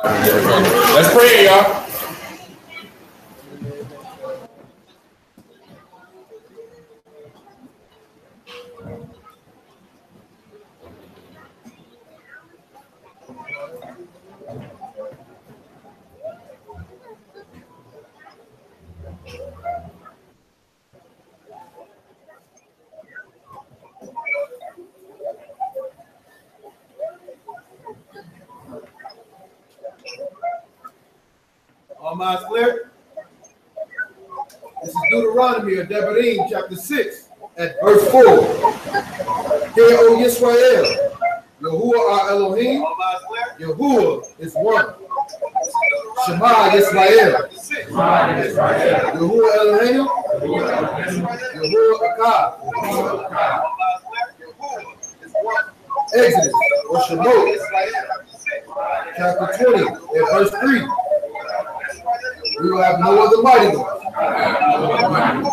Let's pray, y'all. All minds clear? This is Deuteronomy or Devarim, chapter 6, at verse 4. Hear, O Yisrael, Yahuwah our Elohim, Yahuwah is one. Shema Yisrael, Yahuwah Elohim, Yahuwah Akkad. Exodus or Shemot, chapter 20, at verse 3. We will have no other mighty God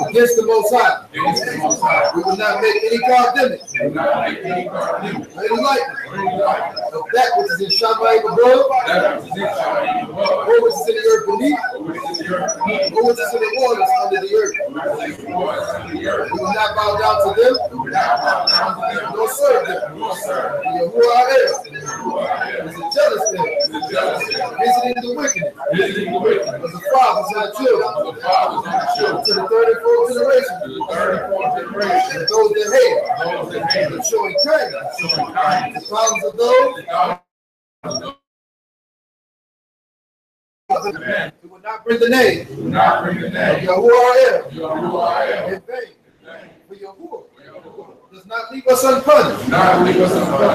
against the Most High. We will not make any condemning, any likeness of that which is in Shamayim above, or which is in the earth beneath, or which is in the waters under the earth. We will not bow down to them, nor serve them. Yahuwah is a jealous thing, visiting the wickedness of the fathers and the children, to the 34th generation, and those that hate, and showing kindness, the problems of those. It will not bring the name of Yahuwah in vain. For Yahuwah does not leave us unpunished.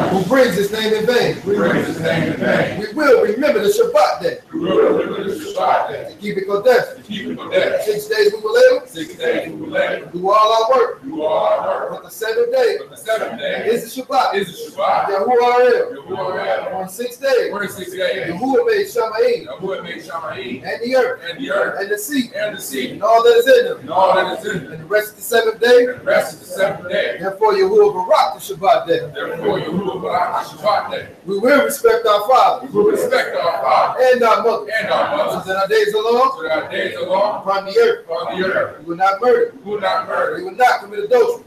Who brings his name in vain. We will remember the Shabbat day. To keep it Kodesh. 6 days we will labor. Do all our work. But the seventh day is the Shabbat. Yahuwah on 6 days. Yahuwah made Shamayim and the earth and the sea and all that is in them. And the rest of the seventh day. Therefore, Yahuwah Barak the Shabbat day. We will respect our fathers and our mothers. So that our days are long upon the earth. We will not murder. We will not commit adultery.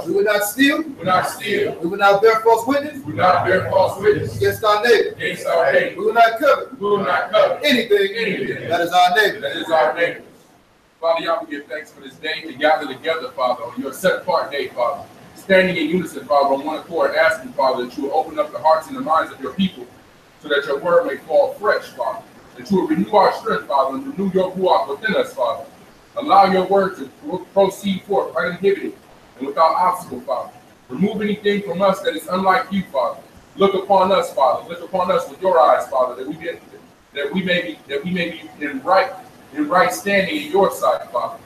We will not steal. We will not bear false witness against our neighbor. We will not covet anything that is our neighbor. Father, y'all, we give thanks for this day to gather together, Father, on your set-apart day, Father. Standing in unison, Father, on one accord, asking, Father, that you will open up the hearts and the minds of your people so that your word may fall fresh, Father. That you will renew our strength, Father, and renew your ruach within us, Father. Allow your word to proceed forth uninhibited and without obstacle, Father. Remove anything from us that is unlike you, Father. Look upon us, Father. Look upon us with your eyes, Father, that we may be in right standing in your sight, Father.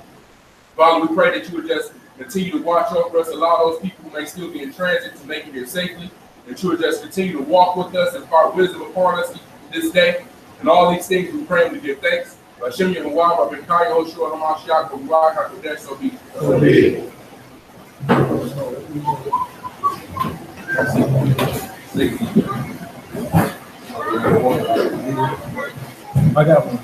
Father, we pray that you would just continue to watch over us, allow those people who may still be in transit to make it here safely, that you would just continue to walk with us and impart wisdom upon us this day. And all these things we pray and we give thanks. Hashem Yehovah, Rabbi Kai, Hoshua, Hamashiach, Ruach, HaKodesh, so be it. I got one.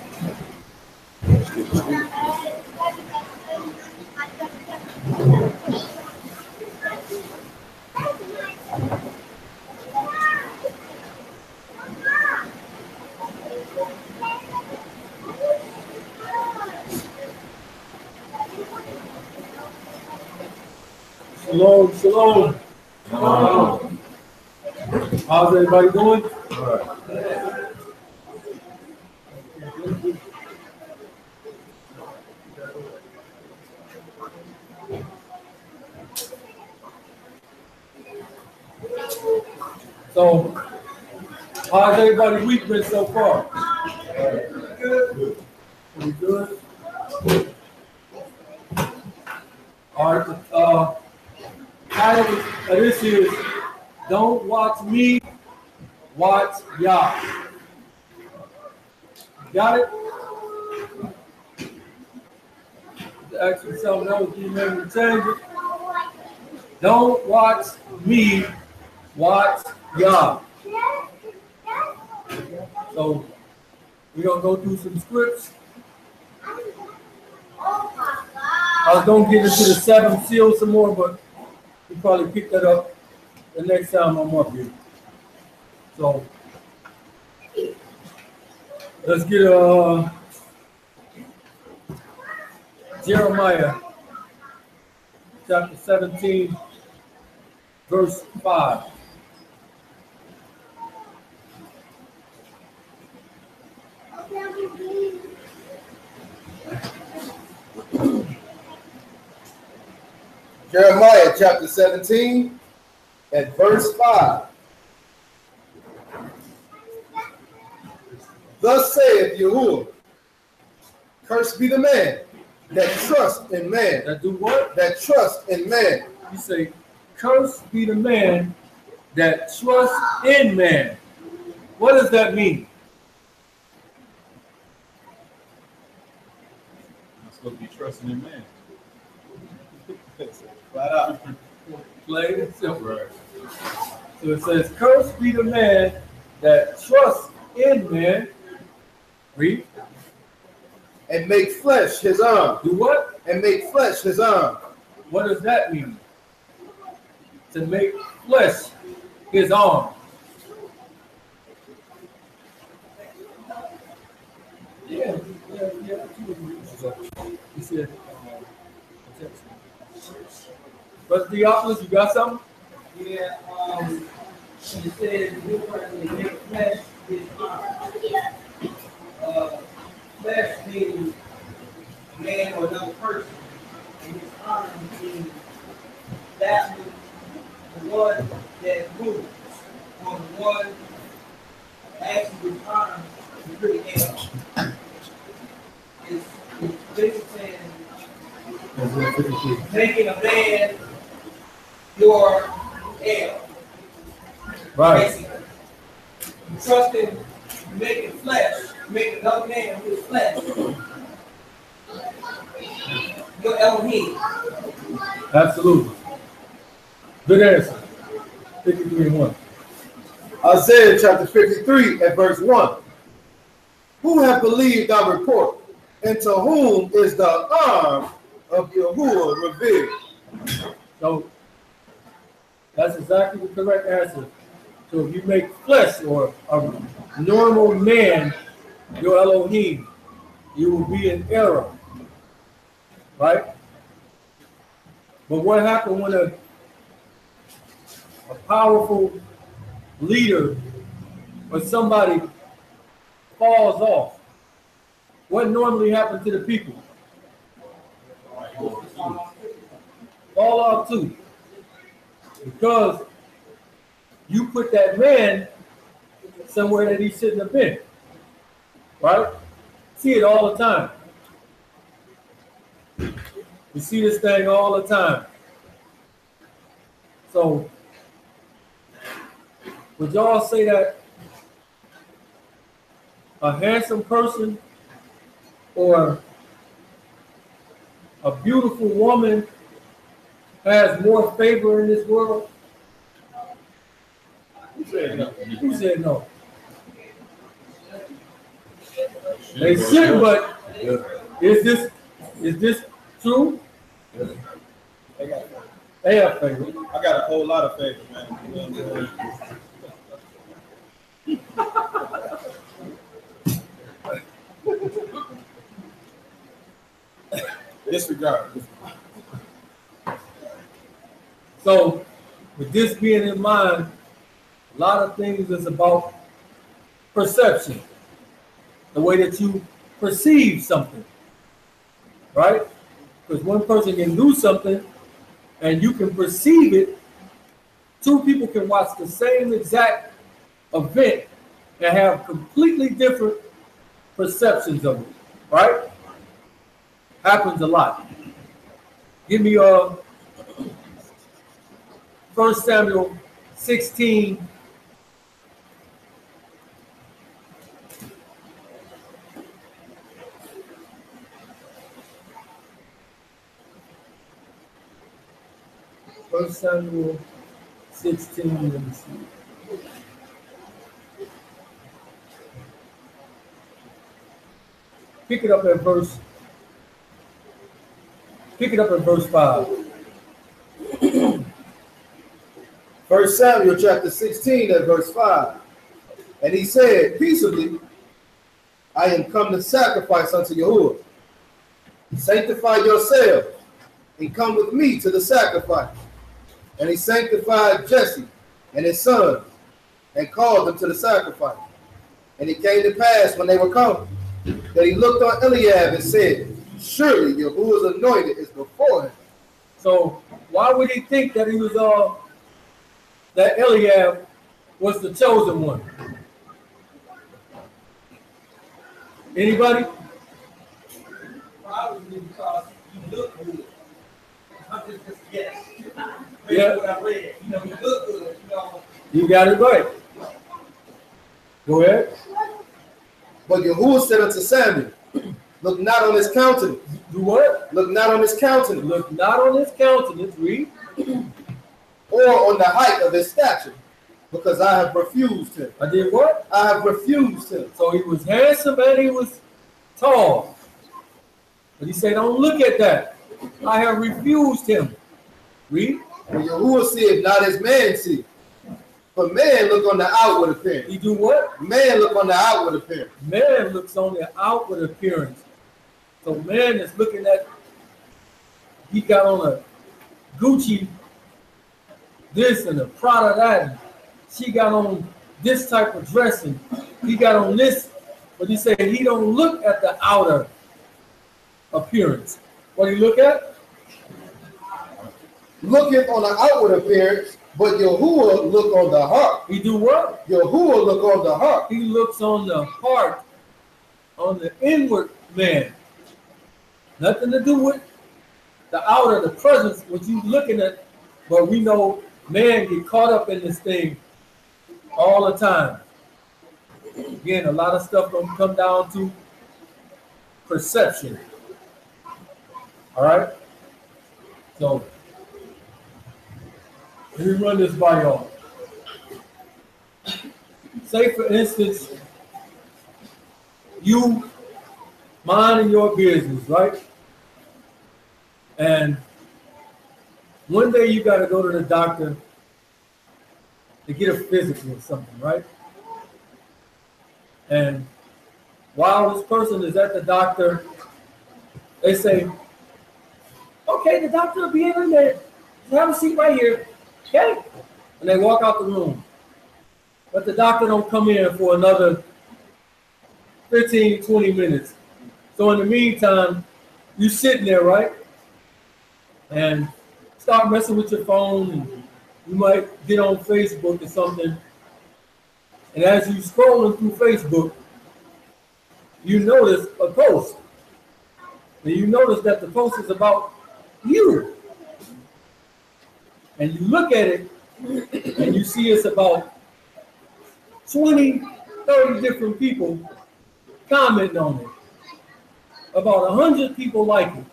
Shalom. How's everybody doing? All right. So, how's everybody's week been so far? Good. Pretty good. All right. Title of this is "Don't Watch Me, Watch YAH." Got it? Actually, something else you maybe change it. Don't watch me, watch YAH. So we're gonna go through some scripts. I was gonna get into the 7 seals some more, but we probably pick that up the next time I'm up here. So let's get Jeremiah chapter 17, verse 5. Jeremiah chapter 17 and verse 5. Thus saith Yahuwah, cursed be the man that trusts in man. That do what? That trust in man. You say, cursed be the man that trusts in man. What does that mean? I'm supposed to be trusting in man. Flat out. Plain and simple. Right. So it says, cursed be the man that trusts in man. Read. And make flesh his arm. Do what? And make flesh his arm. What does that mean? To make flesh his arm. Yeah. He said, Brother Theophilus, you got something? Yeah, he said new person make flesh his arm. Flesh means a man or another person, and his arm means that the one that moves, or the one actually his arm is really held. It's basically saying making a man your heir. Right. Basically. Trusting, making flesh, making another man with flesh. Your Elohim. Absolutely. Good answer. 53 and 1. Isaiah chapter 53 and verse 1. Who hath believed our report, and to whom is the arm of Yahuwah revealed? So that's exactly the correct answer. So if you make flesh or a normal man your Elohim, you will be in error. Right? But what happened when a powerful leader or somebody falls off? What normally happens to the people? Fall off too. Because you put that man somewhere that he shouldn't have been. Right? See it all the time. You see this thing all the time. So, would y'all say that a handsome person or a beautiful woman has more favor in this world? Who said no? Who said no? They should, but is this true? They have favor. I got a whole lot of favor, man. You know Disregard. So, with this being in mind, a lot of things is about perception, the way that you perceive something, right? Because one person can do something and you can perceive it. Two people can watch the same exact event and have completely different perceptions of it, right? Happens a lot. Give me 1 Samuel 16. First Samuel 16, let me see. Pick it up at verse 5. 1 Samuel chapter 16 at verse 5. And he said, peaceably, I am come to sacrifice unto Yahuwah. Sanctify yourselves, and come with me to the sacrifice. And he sanctified Jesse and his sons, and called them to the sacrifice. And it came to pass when they were come, that he looked on Eliab and said, surely Yahuwah's anointed is before him. So why would he think that he was that Eliab was the chosen one? Anybody? Probably because he looked good. I'm just guess. Yeah. What I read. He looked good. You got it right. Go ahead. But Yahuwah said unto Samuel, look not on his countenance. Do what? Look not on his countenance. Look not on his countenance, read. Or on the height of his stature, because I have refused him. I did what? I have refused him. So he was handsome and he was tall. But he said, don't look at that. I have refused him. Read. For Yahuwah seeth not as man see. For man look on the outward appearance. He do what? Man look on the outward appearance. Man looks on the outward appearance. So man is looking at, he got on a Gucci this and a Prada that, and she got on this type of dress, and he got on this, but he said he don't look at the outer appearance. What do you look at? Looketh on the outward appearance, but Yahuwah look on the heart. He do what? Yahuwah look on the heart. He looks on the heart, on the inward man. Nothing to do with the outer, the presence, what you looking at, but we know man get caught up in this thing all the time. Again, a lot of stuff gonna come down to perception. All right? So, let me run this by y'all. Say, for instance, you minding your business, right? And one day you got to go to the doctor to get a physical or something, right? And while this person is at the doctor, they say, okay, the doctor will be in a minute. Have a seat right here, okay? And they walk out the room. But the doctor don't come in for another 15, 20 minutes. So in the meantime, you sitting there, right? And start messing with your phone, and you might get on Facebook or something. And as you scrolling through Facebook, you notice a post. And you notice that the post is about you. And you look at it, and you see it's about 20, 30 different people commenting on it. About 100 people like it.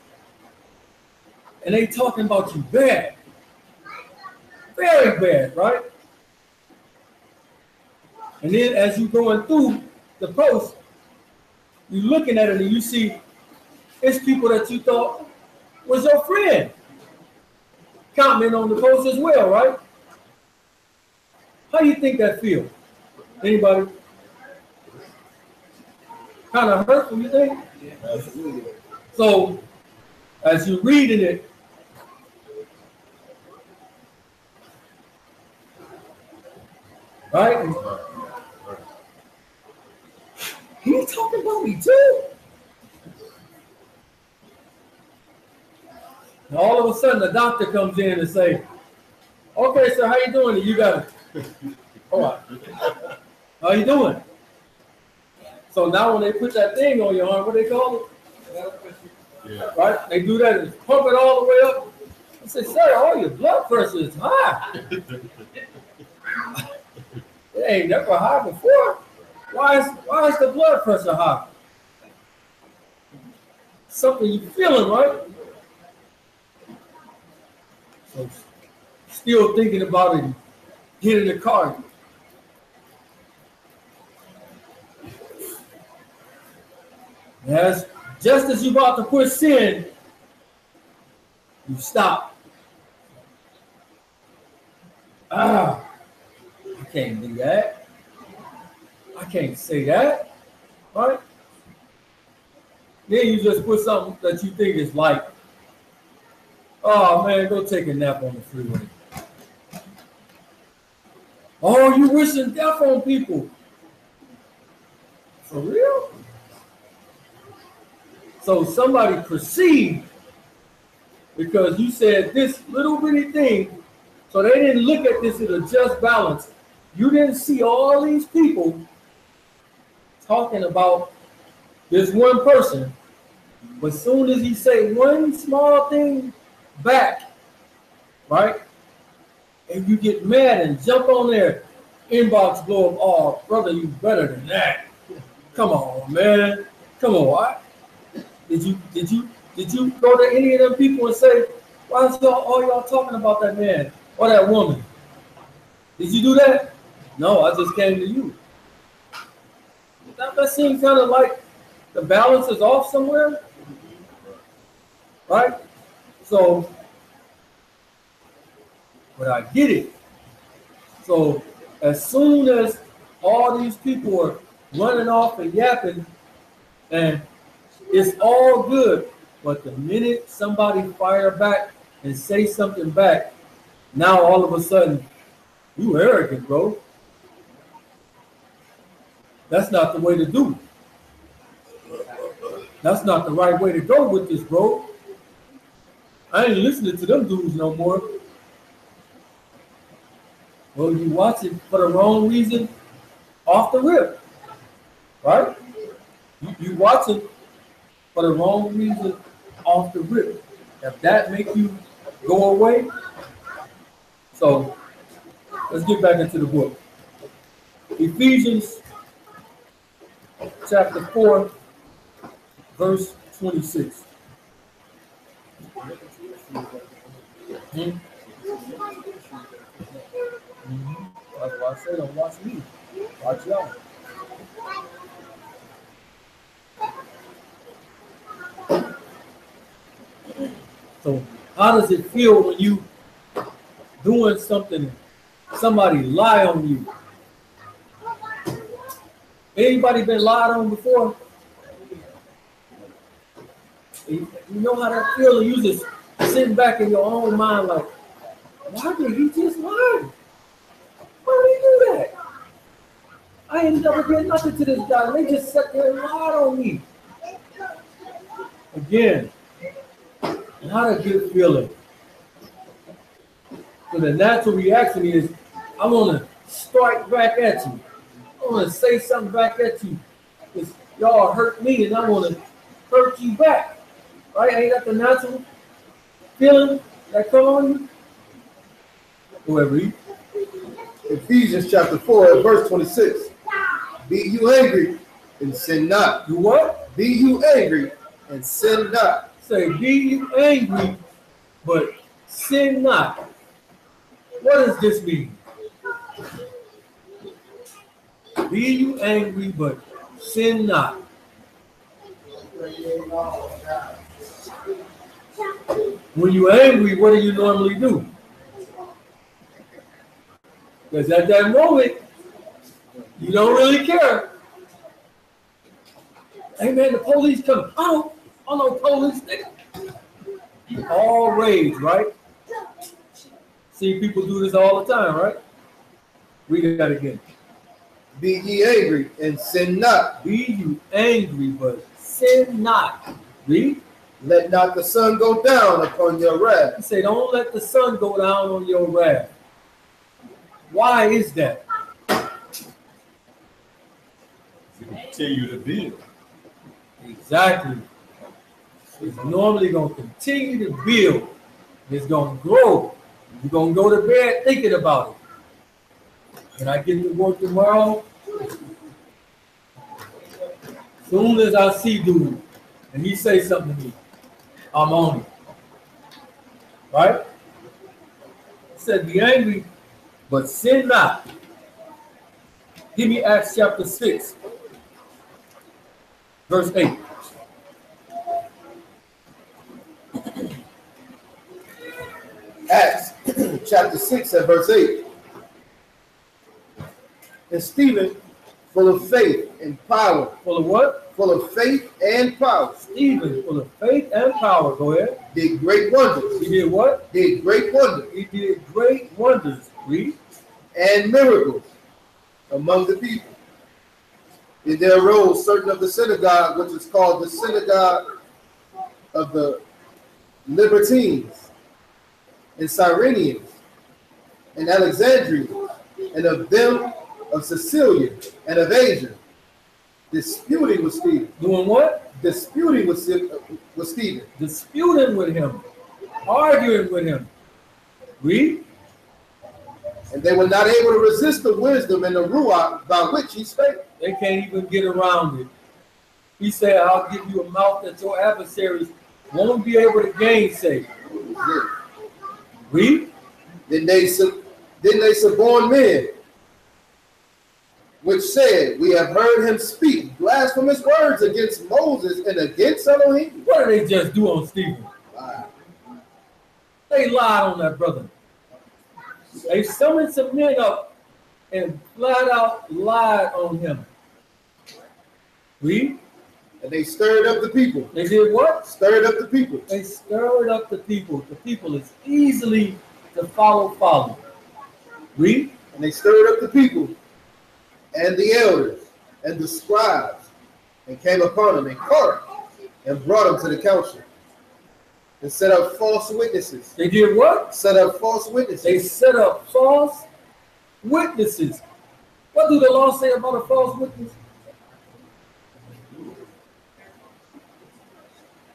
And they talking about you bad. Very bad, right? And then as you going through the post, you looking at it and you see it's people that you thought was your friend commenting on the post as well, right? How do you think that feels? Anybody? Kind of hurtful, you think? Absolutely. So, as you're reading it, right? He's talking about me too. And all of a sudden, the doctor comes in and say, "Okay, sir, how you doing? You got it. All right. How you doing?" So now when they put that thing on your arm, what they call it? Yeah. Right? They do that and pump it all the way up. I say, "Sir, all your blood pressure is high." It ain't never high before. Why is the blood pressure high? Something you feeling, right? So still thinking about it, get in the car. As just as you about to put sin, you stop. I can't do that. I can't say that. Right? Then you just put something that you think is like, oh man, go take a nap on the freeway. Oh, you wishing death on people. For real? So somebody perceived because you said this little bitty thing, so they didn't look at this in a just balance. You didn't see all these people talking about this one person, but as soon as he say one small thing back, right, and you get mad and jump on there, inbox blow up, oh brother, you better than that. Come on, man. Come on. What? Did you go to any of them people and say, why is all y'all talking about that man or that woman? Did you do that? No, I just came to you. That seems kind of like the balance is off somewhere, right? So, but I get it. So as soon as all these people are running off and yapping, and it's all good, but the minute somebody fire back and say something back, now all of a sudden, you arrogant, bro. That's not the way to do it. That's not the right way to go with this, bro. I ain't listening to them dudes no more. Well, you watch it for the wrong reason off the rip, right? You watch it for the wrong reason off the rip. If that make you go away, so let's get back into the book. Ephesians chapter 4, verse 26. That's why I say don't watch me. Watch y'all. So how does it feel when you doing something, somebody lie on you? Anybody been lied on before? You know how that feels? You just sitting back in your own mind like, why did he just lie? Why did he do that? I ain't never did nothing to this guy. They just sat there and lied on me. Again, not a good feeling. So the natural reaction is, I want to strike back at you. I want to say something back at you. Because y'all hurt me and I want to hurt you back. Right? Ain't that the natural feeling that come on you? Whoever you. Ephesians chapter 4, verse 26. Be you angry and sin not. You what? Be you angry and sin not. Say, be you angry, but sin not. What does this mean? Be you angry, but sin not. When you're angry, what do you normally do? Because at that moment, you don't really care. Hey man, the police coming. I don't know police, nigga. All rage, right? See people do this all the time, right? Read that again. Be ye angry and sin not. Be you angry, but sin not. Read. Let not the sun go down upon your wrath. He said, don't let the sun go down on your wrath. Why is that? To continue to build. Exactly. It's normally going to continue to build. It's going to grow. You're going to go to bed thinking about it. When I get to work tomorrow, soon as I see dude and he say something to me, I'm on it. Right? He said, be angry, but sin not. Give me Acts chapter 6, verse 8. Acts chapter 6 and verse 8. And Stephen, full of faith and power. Full of what? Full of faith and power. Stephen, full of faith and power. Go ahead. Did great wonders. He did what? Did great wonders. He did great wonders. Read. And miracles among the people. And there arose certain of the synagogue, which is called the synagogue of the Libertines, and Cyrenians, and Alexandrians, and of them of Sicilia, and of Asia, disputing with Stephen. Doing what? Disputing with Stephen. Disputing with him. Arguing with him. Read. And they were not able to resist the wisdom and the ruach by which he spake. They can't even get around it. He said, I'll give you a mouth that your adversaries won't be able to gainsay. Yeah. Read. Then they suborned men, which said, we have heard him speak blasphemous words against Moses and against Elohim. What did they just do on Stephen? They lied on that brother. They summoned some men up and flat out lied on him. Read. And they stirred up the people. They did what? Stirred up the people. They stirred up the people. The people is easily to follow. Read. And they stirred up the people and the elders and the scribes, and came upon them and caught them and brought them to the council and set up false witnesses. They did what? Set up false witnesses. They set up false witnesses. What do the law say about a false witness?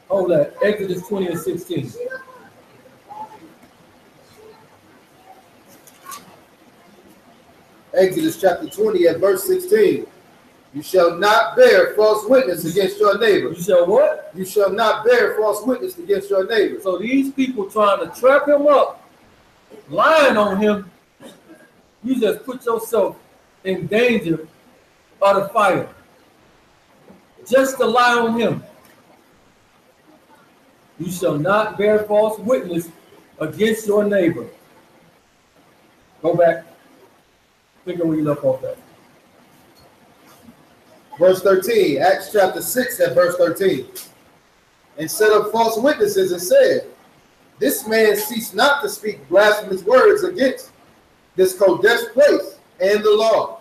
Hold that. Exodus 20 and 16. Exodus chapter 20 and verse 16. You shall not bear false witness against your neighbor. You shall what? You shall not bear false witness against your neighbor. So these people trying to trap him up, lying on him, you just put yourself in danger of the fire. Just to lie on him. You shall not bear false witness against your neighbor. Go back. Figure where you left off that. Verse 13, Acts chapter 6 and verse 13. And set up false witnesses and said, this man ceased not to speak blasphemous words against this Kodesh place and the law.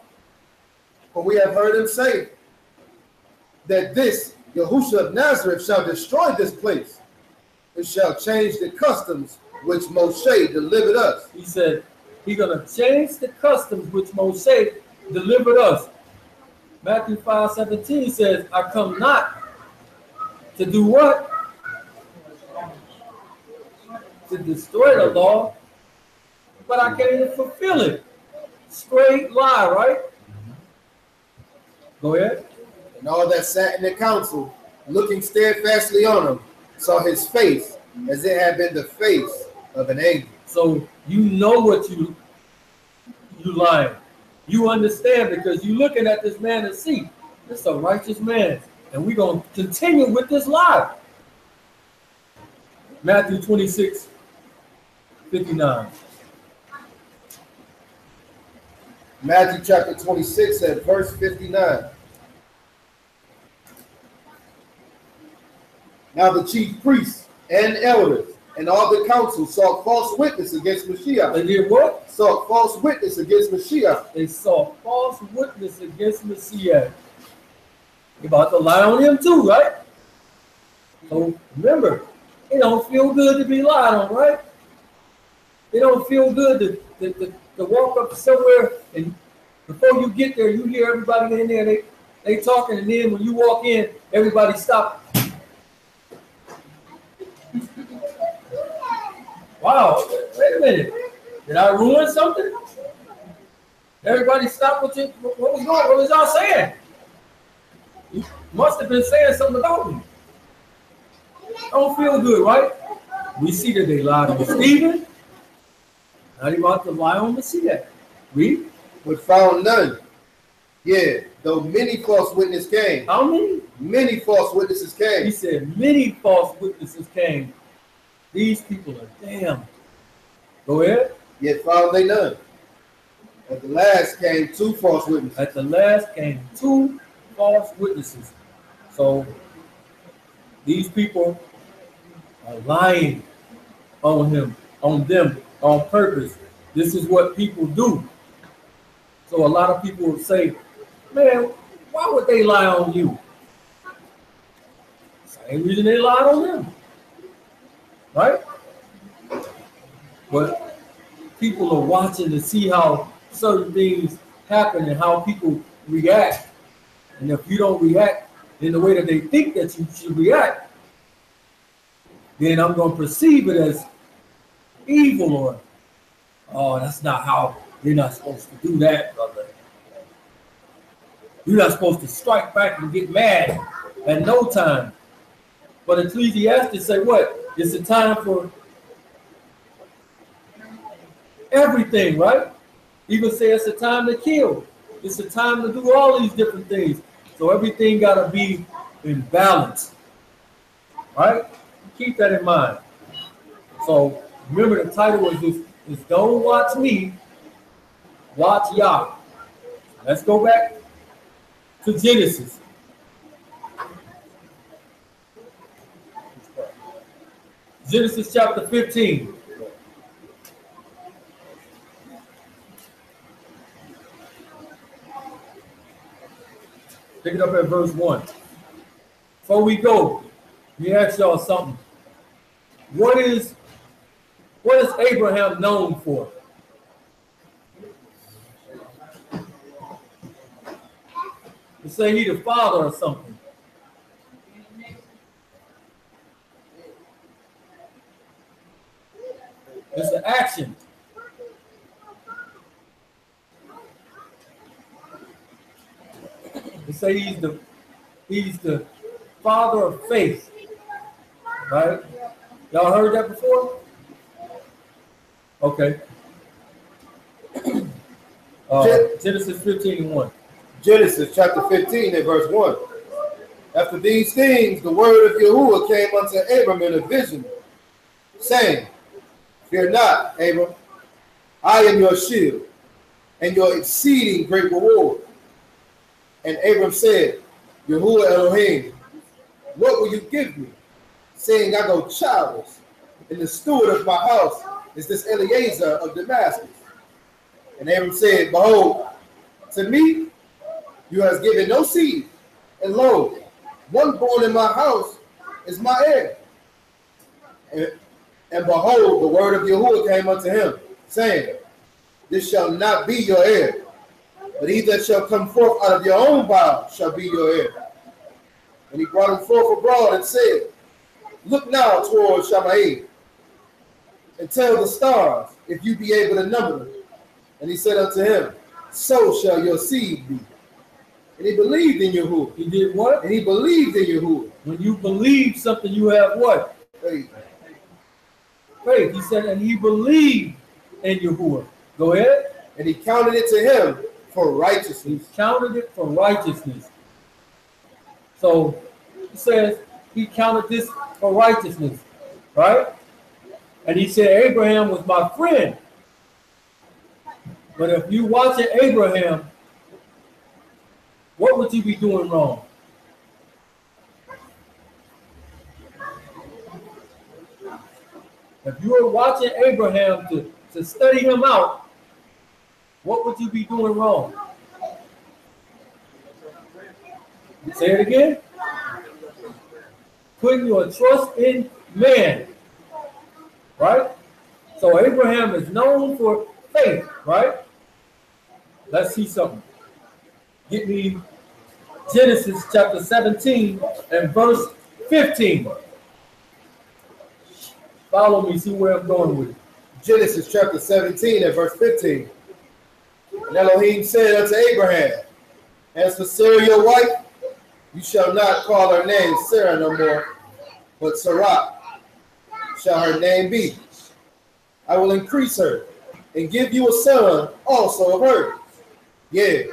For we have heard him say that this Yahushua of Nazareth shall destroy this place and shall change the customs which Moshe delivered us. He said, he's going to change the customs which Moshe delivered us. Matthew 5:17 says, I come not to do what? To destroy the law, but I can't even fulfill it. Straight lie, right? Go ahead. And all that sat in the council, looking steadfastly on him, saw his face as it had been the face of an angel. So you know what you lying. You understand because you're looking at this man and see, this is a righteous man. And we're going to continue with this lie. Matthew 26:59. Matthew chapter 26 and verse 59. Now the chief priests and elders and all the council sought false witness against Mashiach. They did what? Sought false witness against Mashiach. They saw false witness against Messiah. You're about to lie on him too, right? So remember, it don't feel good to be lied on, right? It don't feel good to walk up somewhere and before you get there, you hear everybody in there, they talking, and then when you walk in, everybody stop. Wow, wait a minute. Did I ruin something? Everybody stop what was y'all saying? You must have been saying something about me. Don't feel good, right? We see that they lied on Stephen. Now they about to lie on Messiah. Read. But found none. Yeah, though many false witnesses came. How many? Many false witnesses came. He said many false witnesses came. These people are damned. Go ahead. Yet found they none. At the last came two false witnesses. At the last came two false witnesses. So these people are lying on him, on them, on purpose. This is what people do. So a lot of people will say, man, why would they lie on you? Same reason they lied on them. Right? But people are watching to see how certain things happen and how people react. And if you don't react in the way that they think that you should react, then I'm going to perceive it as evil, or, oh, that's not how, you're not supposed to do that, brother. You're not supposed to strike back and get mad at no time. But Ecclesiastes say what? It's a time for everything, right? Even say it's a time to kill. It's a time to do all these different things. So everything got to be in balance, right? Keep that in mind. So remember, the title was this: is Don't Watch Me, Watch YAH. Let's go back to Genesis. Genesis chapter 15. Pick it up at verse 1. Before we go, let me ask y'all something. What is Abraham known for? To say he the father or something. It's the action. They say he's the father of faith, right? Y'all heard that before? Okay. Genesis 15:1. Genesis chapter 15 and verse 1. After these things, the word of Yahuwah came unto Abram in a vision, saying, Fear not, Abram, I am your shield, and your exceeding great reward. And Abram said, Yahuwah Elohim, what will you give me, saying I go childless, and the steward of my house is this Eliezer of Damascus? And Abram said, Behold, to me you have given no seed, and lo, one born in my house is my heir. And behold, the word of Yahuwah came unto him, saying, This shall not be your heir, but he that shall come forth out of your own bowels shall be your heir. And he brought him forth abroad and said, Look now toward Shammai, and tell the stars, if you be able to number them. And he said unto him, So shall your seed be. And he believed in Yahuwah. He did what? And he believed in Yahuwah. When you believe something, you have what? Faith. Faith. He said, and he believed in Yahuwah. Go ahead. And he counted it to him for righteousness. He counted it for righteousness. So he says he counted this for righteousness, right? And he said Abraham was my friend. But if you watching Abraham, what would you be doing wrong? If you were watching Abraham to study him out, what would you be doing wrong? Say it again. Putting your trust in man. Right? So Abraham is known for faith, right? Let's see something. Get me Genesis chapter 17 and verse 15. Follow me, see where I'm going with it. Genesis chapter 17 and verse 15. And Elohim said unto Abraham, As for Sarah your wife, you shall not call her name Sarah no more, but Sarah shall her name be. I will increase her and give you a son also of her. Yea,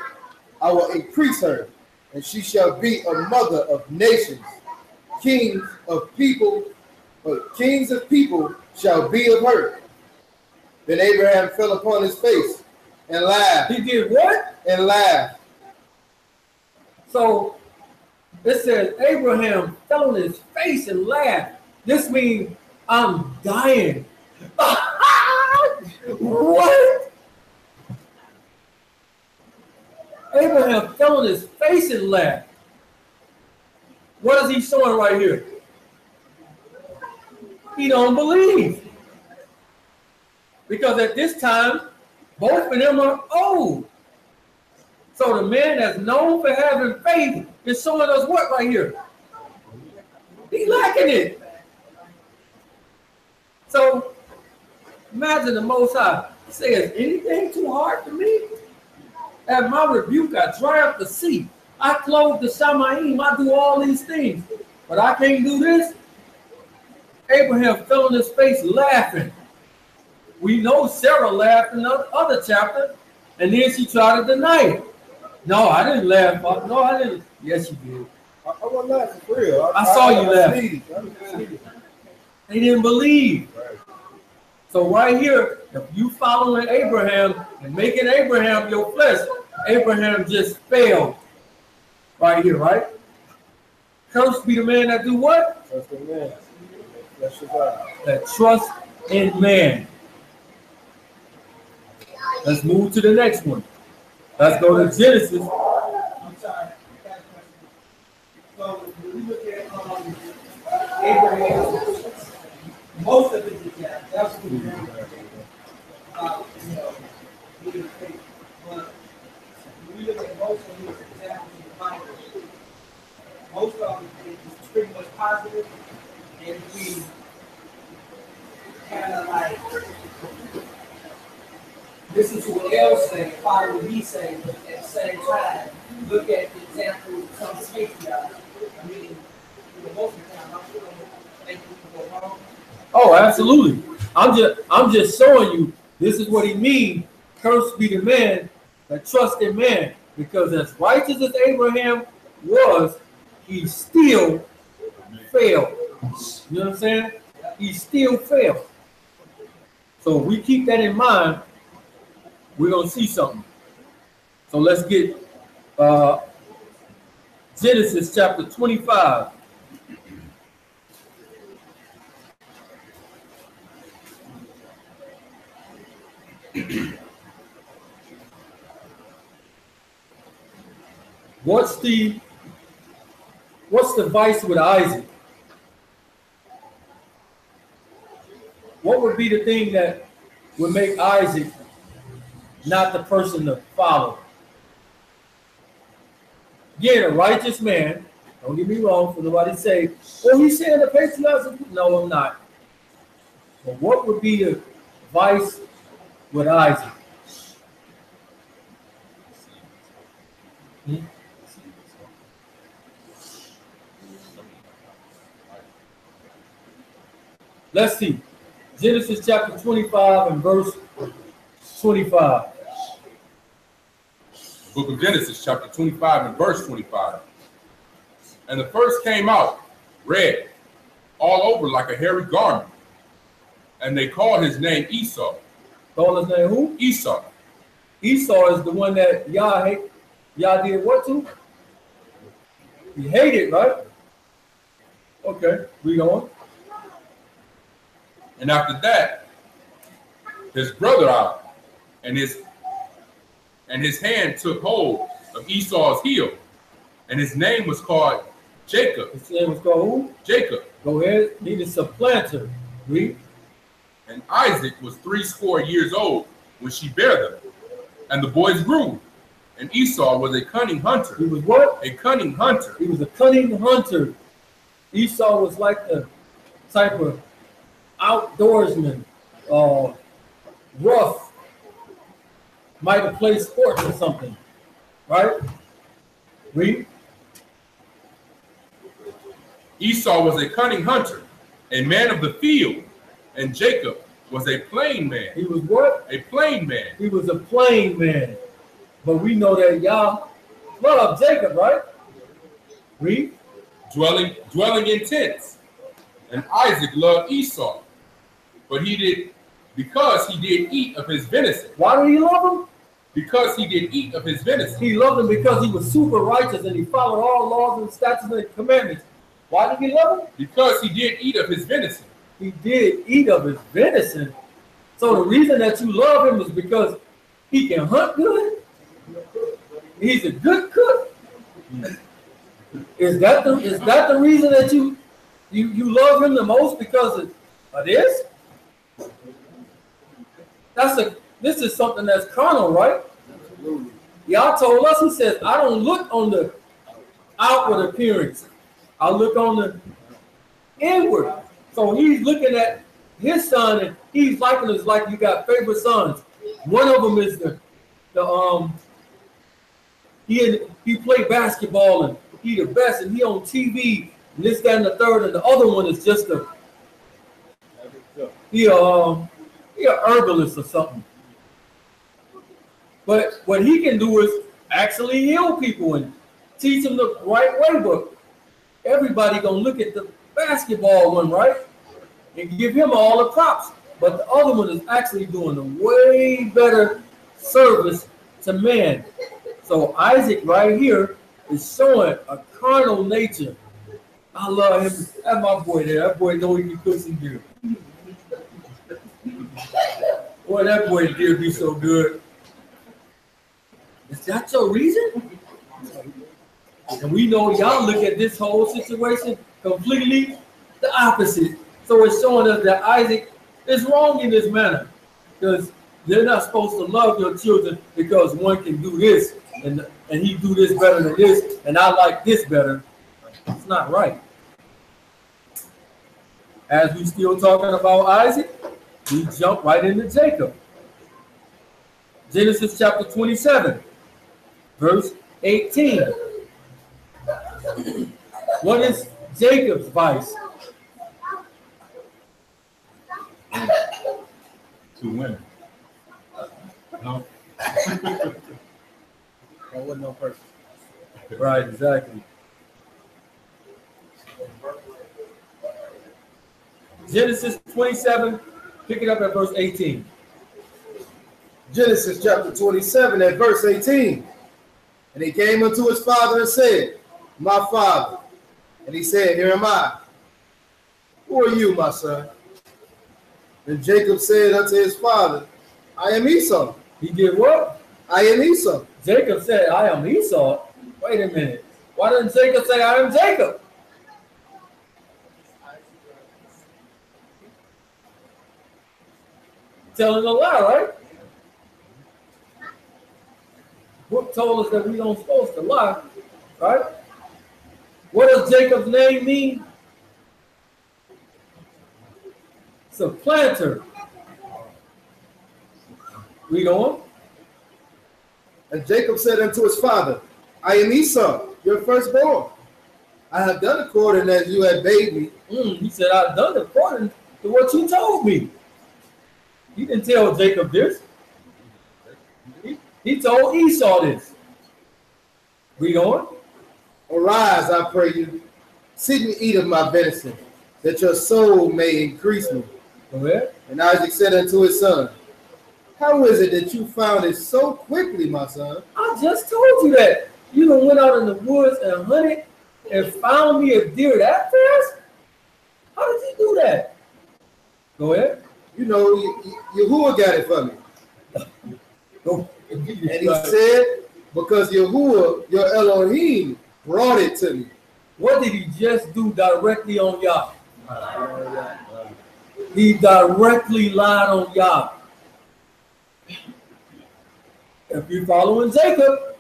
I will increase her, and she shall be a mother of nations. Kings of people shall be of her. Then Abraham fell upon his face and laughed. He did what? And laughed. So it says Abraham fell on his face and laughed. This means I'm dying. What? Abraham fell on his face and laughed. What is he showing right here? He don't believe. Because at this time, both of them are old. So the man that's known for having faith is showing us what right here? He lacking it. So imagine the Most High says, anything too hard for me? At my rebuke, I dry up the sea. I clothe the Shamayim. I do all these things. But I can't do this. Abraham fell on his face laughing. We know Sarah laughed in the other chapter, and then she tried to deny it. No, I didn't laugh. No, I didn't. Yes, you did. I wasn't laughing for real. I saw you laughing. They didn't believe. So right here, if you following Abraham and making Abraham your flesh, Abraham just failed. Right here, right? Cursed be the man that do what? Trust in man. That trust in man. Let's move to the next one. Let's go to Genesis. I'm sorry. So when we look at Abraham, most of it is that. That's what we learn. Being faithful. But when we look at most of his examples in the Bible, most of it is pretty much positive, and we kind of like listen to what else say, follow what he say, but at the same time, look at the examples of some safety out. I mean, most of the time, I'm sure think we can go wrong. Oh, absolutely. I'm just showing you this is what he means. Cursed be the man that trusts in man. Because as righteous as Abraham was, he still failed. You know what I'm saying? He still failed. So if we keep that in mind, we're going to see something. So let's get Genesis chapter 25. What's the vice with Isaac? What would be the thing that would make Isaac not the person to follow? Again, a righteous man, don't get me wrong, for nobody say, well, he's saying the patriarchs. No, I'm not. But what would be the vice with Isaac? Let's see. Genesis chapter 25 and verse 25. Book of Genesis, chapter 25 and verse 25. And the first came out red, all over like a hairy garment. And they called his name Esau. Call his name who? Esau. Esau is the one that YAH did what to? He hated, right? Okay, we going. And after that, his brother out, and his hand took hold of Esau's heel, and his name was called Jacob. His name was called who? Jacob. Go ahead. He's a supplanter. Read. And Isaac was 80 years old when she bare them, and the boys grew. And Esau was a cunning hunter. He was what? A cunning hunter. He was a cunning hunter. Esau was like the type of outdoorsman, rough, might have played sports or something, right? Read. Esau was a cunning hunter, a man of the field, and Jacob was a plain man. He was what? A plain man. He was a plain man. But we know that YAH loved Jacob, right? Read. Dwelling in tents. And Isaac loved Esau, but he Because he did eat of his venison. Why did he love him? Because he did eat of his venison. He loved him because he was super righteous and he followed all laws and statutes and commandments. Why did he love him? Because he did eat of his venison. He did eat of his venison. So the reason that you love him is because he can hunt good. He's a good cook. Is that the reason that you love him the most, because of this? This is something that's carnal, right? Y'all told us, he says, I don't look on the outward appearance. I look on the inward. So he's looking at his son, and he's liking us like you got favorite sons. One of them is he played basketball and he the best, and he on TV and this, that, and the third, and the other one is just he a herbalist or something. But what he can do is actually heal people and teach them the right way. But everybody gonna look at the basketball one, right, and give him all the props. But the other one is actually doing a way better service to man. So Isaac right here is showing a carnal nature. I love him. That's my boy there. That boy know he can cook some good. Boy, that boy did be so good. Is that your reason? And we know y'all look at this whole situation completely the opposite. So it's showing us that Isaac is wrong in this manner, because they're not supposed to love your children because one can do this and he do this better than this, and I like this better. It's not right. As we still talking about Isaac, we jump right into Jacob. Genesis chapter 27, verse 18. What is Jacob's vice? Two women. No. There wasn't no person. Right, exactly. Genesis 27, pick it up at verse 18. Genesis chapter 27 at verse 18. And he came unto his father and said, My father. And he said, Here am I. Who are you, my son? And Jacob said unto his father, I am Esau. He did what? I am Esau. Jacob said, I am Esau. Wait a minute. Why didn't Jacob say, I am Jacob? Telling a lie, right? Book told us that we don't supposed to lie, right? What does Jacob's name mean? Supplanter. Read on. And Jacob said unto his father, I am Esau, your firstborn. I have done according as you had bade me. He said, I've done according to what you told me. He didn't tell Jacob this. He told Esau this. Read on. Arise, I pray you, sit and eat of my venison, that your soul may increase me. Go ahead. And Isaac said unto his son, How is it that you found it so quickly, my son? I just told you that. You done went out in the woods and hunted and found me a deer that fast? How did you do that? Go ahead. You know, Yahuwah got it for me. Go. And he said, because Yahuwah, your Elohim, brought it to me. What did he just do directly on Yah? He directly lied on Yah. If you're following Jacob,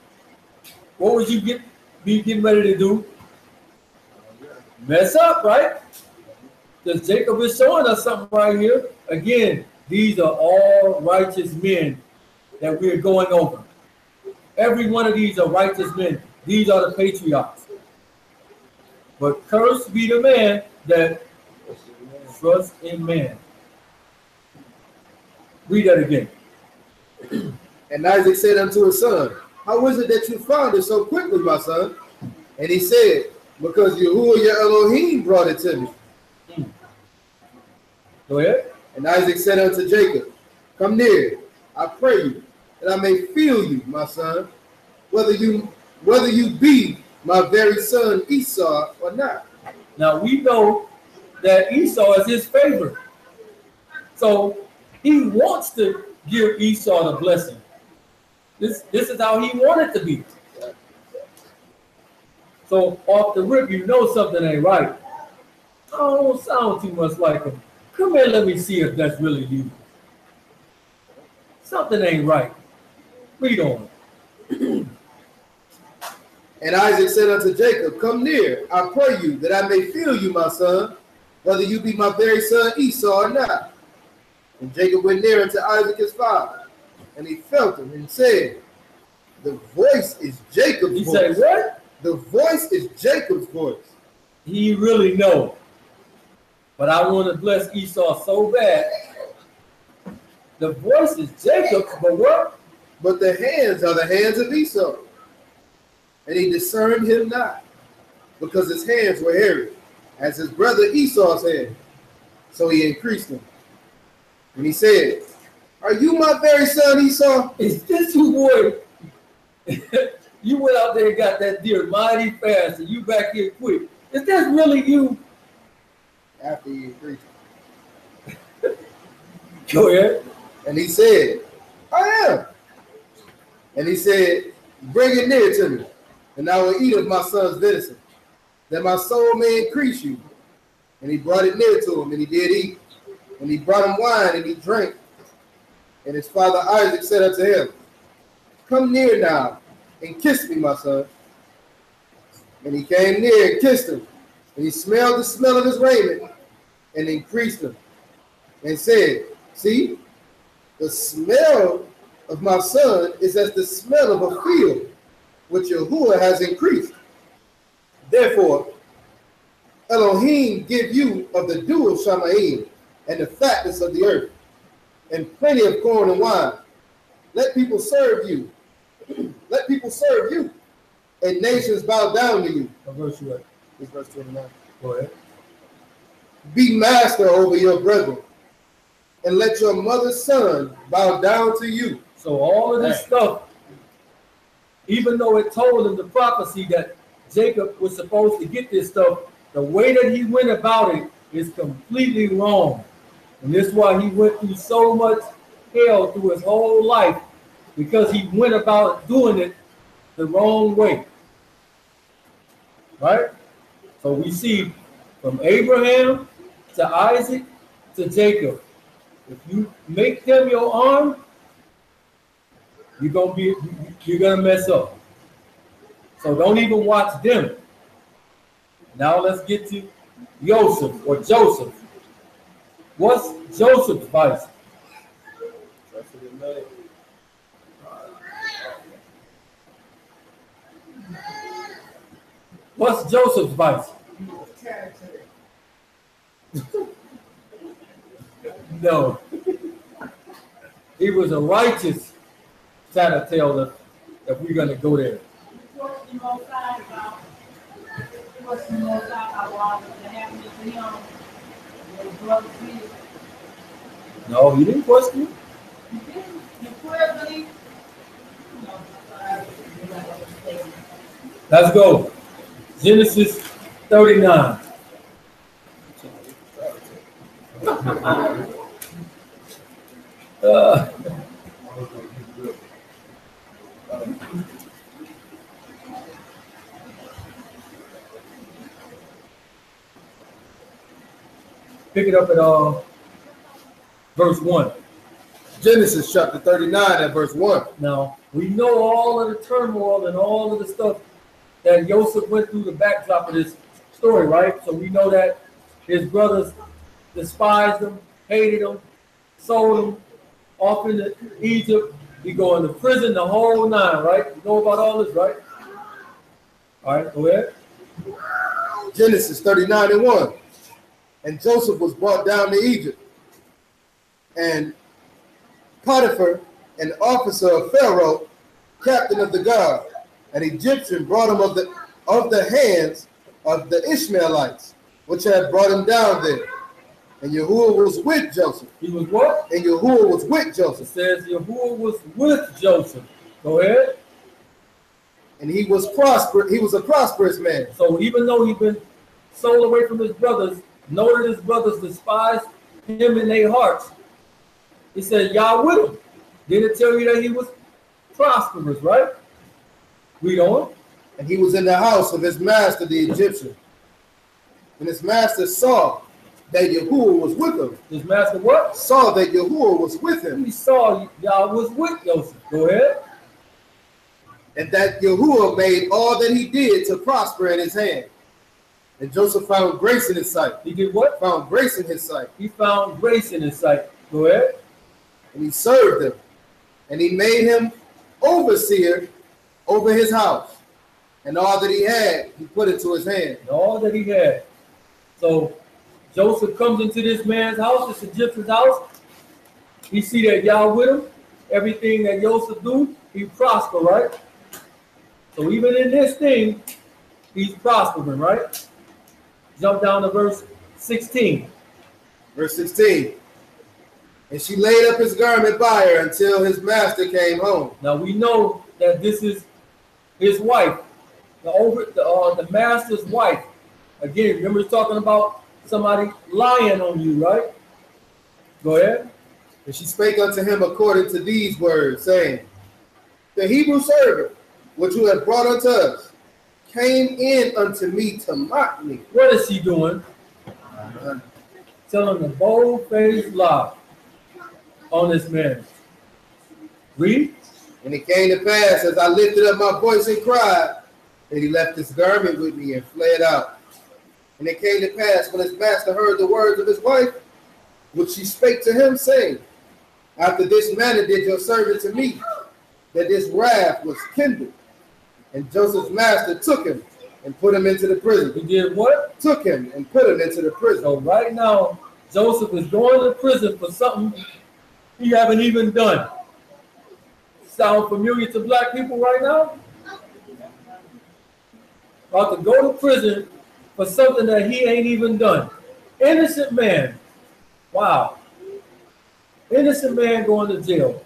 what would you be getting ready to do? Mess up, right? Because Jacob is showing us something right here. Again, these are all righteous men that we're going over. Every one of these are righteous men. These are the patriarchs. But cursed be the man that trusts in man. Read that again. And Isaac said unto his son, How is it that you found it so quickly, my son? And he said, Because Yahuwah your Elohim brought it to me. Go ahead. And Isaac said unto Jacob, Come near, I pray you, that I may feel you, my son, whether you be my very son Esau or not. Now we know that Esau is his favorite. So he wants to give Esau the blessing. This is how he wanted to be. So off the rip, you know something ain't right. I don't sound too much like him. Come here, let me see if that's really you. Something ain't right. Read on. And Isaac said unto Jacob, Come near, I pray you, that I may feel you, my son, whether you be my very son Esau or not. And Jacob went near unto Isaac his father, and he felt him and said, The voice is Jacob's voice. He said, what? The voice is Jacob's voice. He really know. But I want to bless Esau so bad. The voice is Jacob's, but what? But the hands are the hands of Esau. And he discerned him not, because his hands were hairy, as his brother Esau's hand. So he increased them. And he said, Are you my very son Esau? Is this you, boy? You went out there and got that deer mighty fast, and you back here quick. Is that really you? After he increased them. Go ahead. And he said, I am. And he said, Bring it near to me, and I will eat of my son's venison, that my soul may increase you. And he brought it near to him, and he did eat. And he brought him wine, and he drank. And his father Isaac said unto him, Come near now, and kiss me, my son. And he came near and kissed him. And he smelled the smell of his raiment, and increased him, and said, See, the smell of my son is as the smell of a field, which Yahuwah has increased. Therefore, Elohim give you of the dew of Shamaim, and the fatness of the earth, and plenty of corn and wine. Let people serve you. Let people serve you, and nations bow down to you. What verse you at? It's verse 29. Go ahead. Be master over your brethren, and let your mother's son bow down to you. So all of this stuff, even though it told him the prophecy that Jacob was supposed to get this stuff, the way that he went about it is completely wrong. And this is why he went through so much hell through his whole life, because he went about doing it the wrong way. Right? So we see from Abraham to Isaac to Jacob, if you make them your arm, you're gonna mess up. So don't even watch them. Now let's get to Joseph or Joseph. What's Joseph's vice? What's Joseph's vice? No. He was a righteous tattletale if we're going to go there. No, he didn't question. Let's go. Genesis 39. Pick it up at verse 1. Genesis chapter 39 at verse 1. Now, we know all of the turmoil and all of the stuff that Joseph went through, the backdrop of this story, right? So we know that his brothers despised him, hated him, sold him off into Egypt. He go into prison, the whole nine, right? You know about all this, right? All right, go ahead. Genesis 39 and 1. And Joseph was brought down to Egypt. And Potiphar, an officer of Pharaoh, captain of the guard, an Egyptian, brought him of the hands of the Ishmaelites, which had brought him down there. And Yahuwah was with Joseph. He was what? And Yahuwah was with It Joseph. says Yahuwah was with Joseph. Go ahead. And he was prosperous. He was a prosperous man. So even though he'd been sold away from his brothers, know that his brothers despised him in their hearts. He said, y'all with him. Didn't it tell you that he was prosperous, right? Read on. And he was in the house of his master, the Egyptian. And his master saw that Yahuwah was with him. His master what? Saw that Yahuwah was with him. He saw y'all was with Joseph. Go ahead. And that Yahuwah made all that he did to prosper in his hand. And Joseph found grace in his sight. He did what? Found grace in his sight. He found grace in his sight. Go ahead. And he served him. And he made him overseer over his house. And all that he had, he put into his hand. And all that he had. So Joseph comes into this man's house, this Egyptian's house. He see that y'all with him. Everything that Joseph do, he prosper, right? So even in this thing, he's prospering, right? Jump down to verse 16. Verse 16. And she laid up his garment by her until his master came home. Now we know that this is his wife, the master's wife. Again, remember talking about somebody lying on you, right? Go ahead. And she spake unto him according to these words, saying, the Hebrew servant, which you have brought unto us, came in unto me to mock me. What is she doing? Telling a bold-faced lie on this man. Read. And it came to pass, as I lifted up my voice and cried, that he left his garment with me and fled out. And it came to pass, when his master heard the words of his wife, which she spake to him, saying, after this manner did your servant to me, that this wrath was kindled. And Joseph's master took him and put him into the prison. He did what? Took him and put him into the prison. So right now, Joseph is going to prison for something he haven't even done. Sound familiar to black people right now? About to go to prison for something that he ain't even done. Innocent man. Wow. Innocent man going to jail.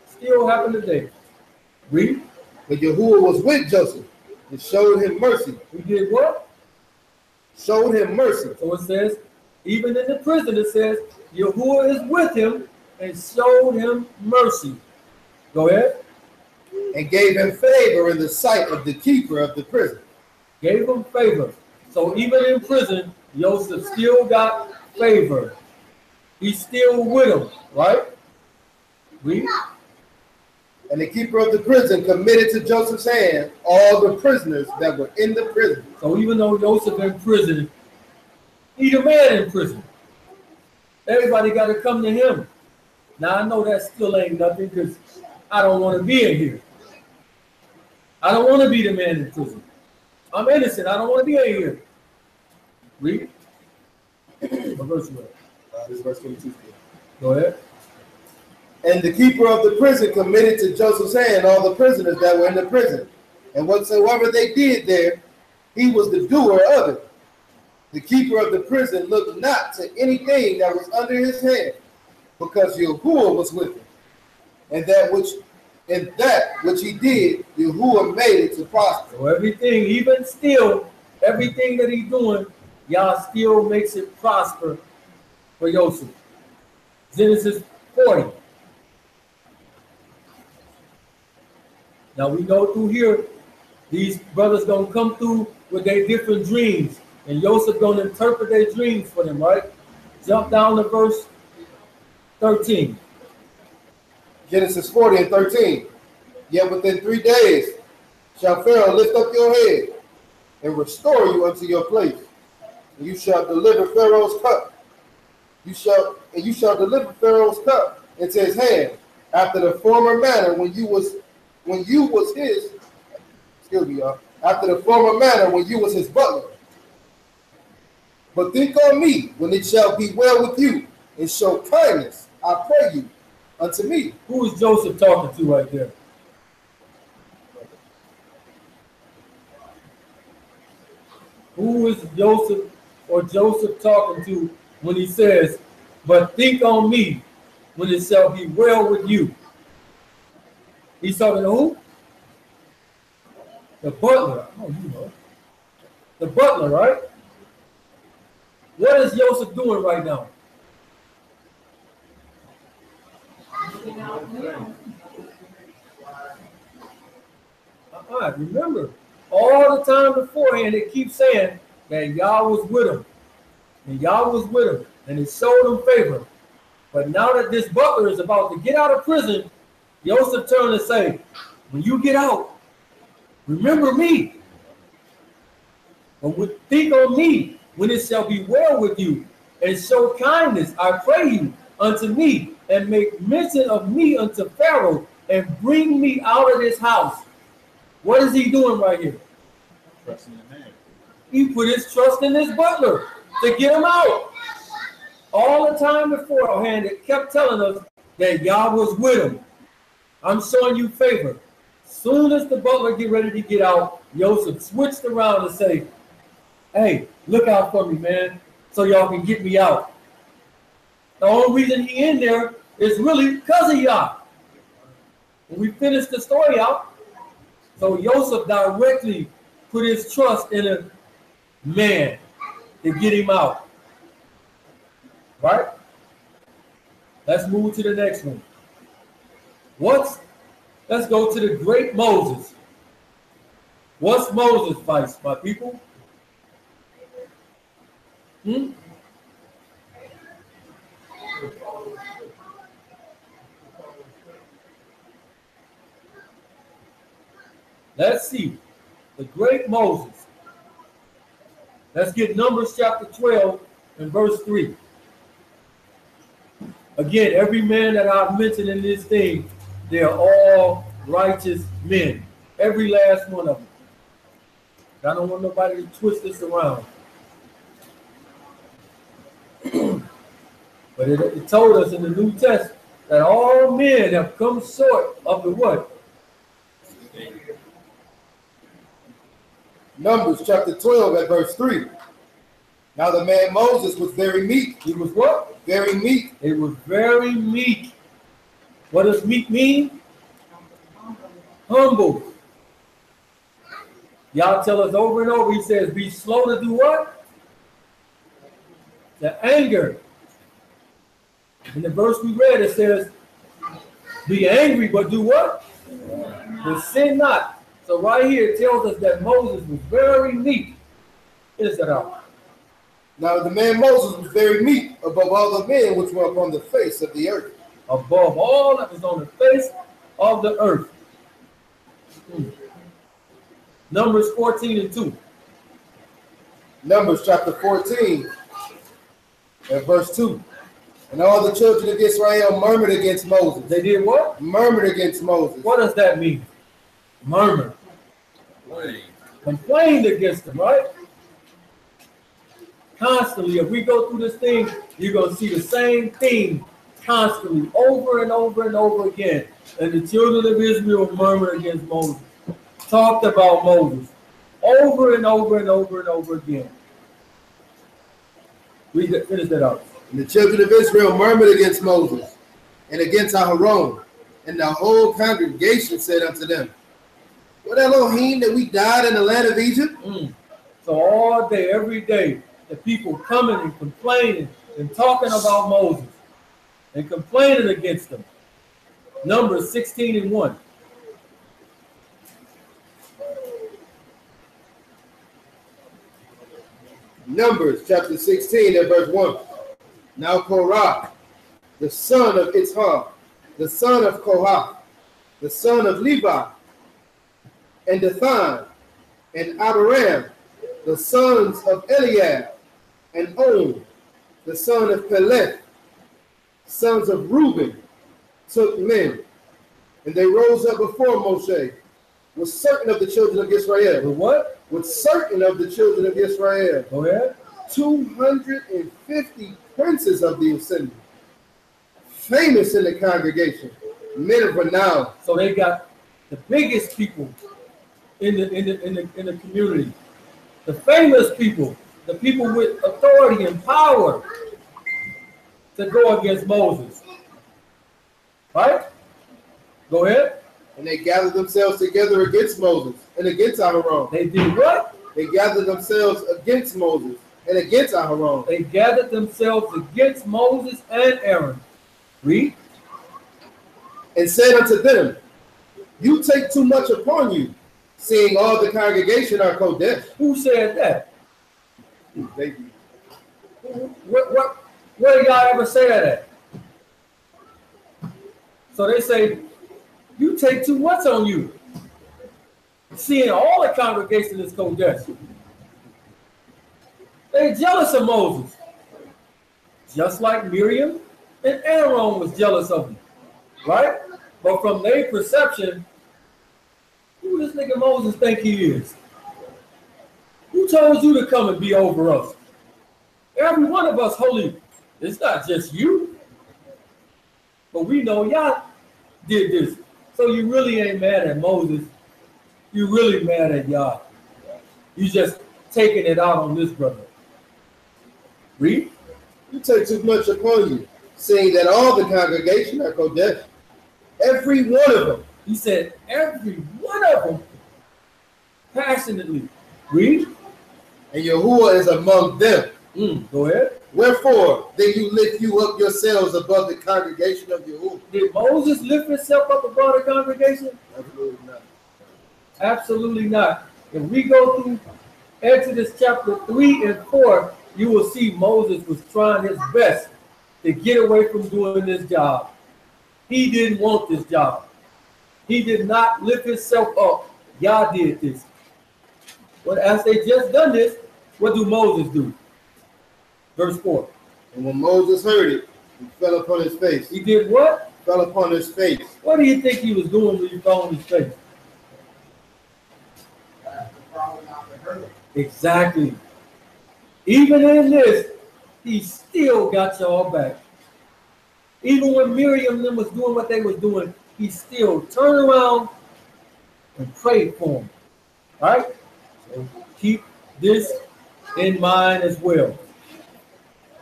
Still happen today. Read. But Yahuwah was with Joseph and showed him mercy. He did what? Showed him mercy. So it says, even in the prison, it says, Yahuwah is with him and showed him mercy. Go ahead. And gave him favor in the sight of the keeper of the prison. Gave him favor. So even in prison, Joseph still got favor. He's still with him, right? Read. And the keeper of the prison committed to Joseph's hand all the prisoners that were in the prison. So even though Joseph in prison, he's a man in prison. Everybody got to come to him. Now I know that still ain't nothing because I don't want to be in here. I don't want to be the man in prison. I'm innocent. I don't want to be in here. Read. What verse you at? This is verse 22. Go ahead. And the keeper of the prison committed to Joseph's hand all the prisoners that were in the prison. And whatsoever they did there, he was the doer of it. The keeper of the prison looked not to anything that was under his hand, because Yahuwah was with him. And that which he did, Yahuwah made it to prosper. So everything, even still, everything that he's doing, Yah still makes it prosper for Joseph. Genesis 40. Now we know through here, these brothers gonna come through with their different dreams, and Joseph gonna interpret their dreams for them, right? Jump down to verse 13. Genesis 40 and 13. Yet within 3 days shall Pharaoh lift up your head and restore you unto your place. And you shall deliver Pharaoh's cup. You shall deliver Pharaoh's cup into his hand after the former manner when you was his. Excuse me, y'all. After the former manner when you was his butler. But think on me when it shall be well with you, and show kindness, I pray you, unto me. Who is Joseph talking to right there? Who is Joseph talking to when he says, but think on me when it shall be well with you. He's talking to who? The butler. Oh, you know. The butler, right? What is Joseph doing right now? Remember, all the time beforehand, it keeps saying that Yah was with him. And Yah was with him. And it showed him favor. But now that this butler is about to get out of prison, Joseph turned and say, when you get out, remember me. But think on me when it shall be well with you, and show kindness, I pray you, unto me, and make mention of me unto Pharaoh, and bring me out of this house. What is he doing right here? Trusting in man. He put his trust in this butler to get him out. All the time beforehand, it kept telling us that Yah was with him. I'm showing you favor. Soon as the butler get ready to get out, Joseph switched around and say, hey, look out for me, man, so y'all can get me out. The only reason he in there is really because of Yah. When we finish the story out, so Joseph directly put his trust in a man to get him out. Right? Let's move to the next one. Let's go to the great Moses. What's Moses' vice, my people? Let's see. The great Moses. Let's get Numbers chapter 12 and verse 3. Again, every man that I've mentioned in this thing, they're all righteous men. Every last one of them. I don't want nobody to twist this around. But it told us in the New Testament that all men have come short of the what? Numbers chapter 12 at verse 3. Now the man Moses was very meek. He was what? Very meek. It was very meek. What does meek mean? Humble. Y'all tell us over and over, he says, be slow to do what? To anger. In the verse we read, it says, be angry, but do what? But sin not. So right here it tells us that Moses was very meek. Finish that out. Now the man Moses was very meek above all the men which were upon the face of the earth. Above all that was on the face of the earth. Numbers 14 and 2. Numbers chapter 14 and verse 2. And all the children of Israel murmured against Moses. They did what? Murmured against Moses. What does that mean? Murmur. Complained against him, right? Constantly, if we go through this thing, you're going to see the same thing constantly, over and over and over again. And the children of Israel murmured against Moses, talked about Moses, over and over and over and over again. Finish that out. And the children of Israel murmured against Moses and against Aharon, and the whole congregation said unto them, what Elohim that we died in the land of Egypt? So all day, every day, the people coming and complaining and talking about Moses and complaining against them. Numbers 16 and 1. Numbers chapter 16 and verse 1. Now Korah, the son of Itzhar, the son of Kohath, the son of Levi, and Dathan, and Abiram, the sons of Eliab, and On, the son of Peleth, sons of Reuben, took men, and they rose up before Moshe with certain of the children of Israel. With what? With certain of the children of Israel. Go ahead. 250 princes of the assembly, famous in the congregation, men of renown. So they got the biggest people in the community, the famous people, the people with authority and power. to go against Moses. Right? Go ahead. And they gathered themselves together against Moses and against Aaron. They did what? They gathered themselves against Moses and against Aaron. They gathered themselves against Moses and Aaron. Read. And said unto them, you take too much upon you, seeing all the congregation are Kodesh. Who said that? They, Where did y'all ever say that? So they say, you take too much on you. Seeing all the congregation is Kodesh. They're jealous of Moses. Just like Miriam and Aaron was jealous of him. Right? But from their perception, who this nigga Moses think he is? Who told you to come and be over us? Every one of us holy. It's not just you. But we know y'all did this. So you really ain't mad at Moses. You really mad at y'all. You just taking it out on this brother. Read. you take too much upon you, seeing that all the congregation are Kodesh. Every one of them. He said, every one of them passionately. Read. And Yahuwah is among them. Go ahead. Wherefore, then you lift you up yourselves above the congregation of Yahuwah. Did Moses lift himself up above the congregation? Absolutely not. Absolutely not. If we go through Exodus chapter 3 and 4, you will see Moses was trying his best to get away from doing this job. He didn't want this job. He did not lift himself up. Yah did this. But as they just done this, what do Moses do? Verse 4. And when Moses heard it, he fell upon his face. He did what? Fell upon his face. What do you think he was doing when he fell on his face? Exactly. Even in this, he still got y'all back. Even when Miriam and them was doing what they was doing, he still turned around and prayed for them. All right? So keep this in mind as well.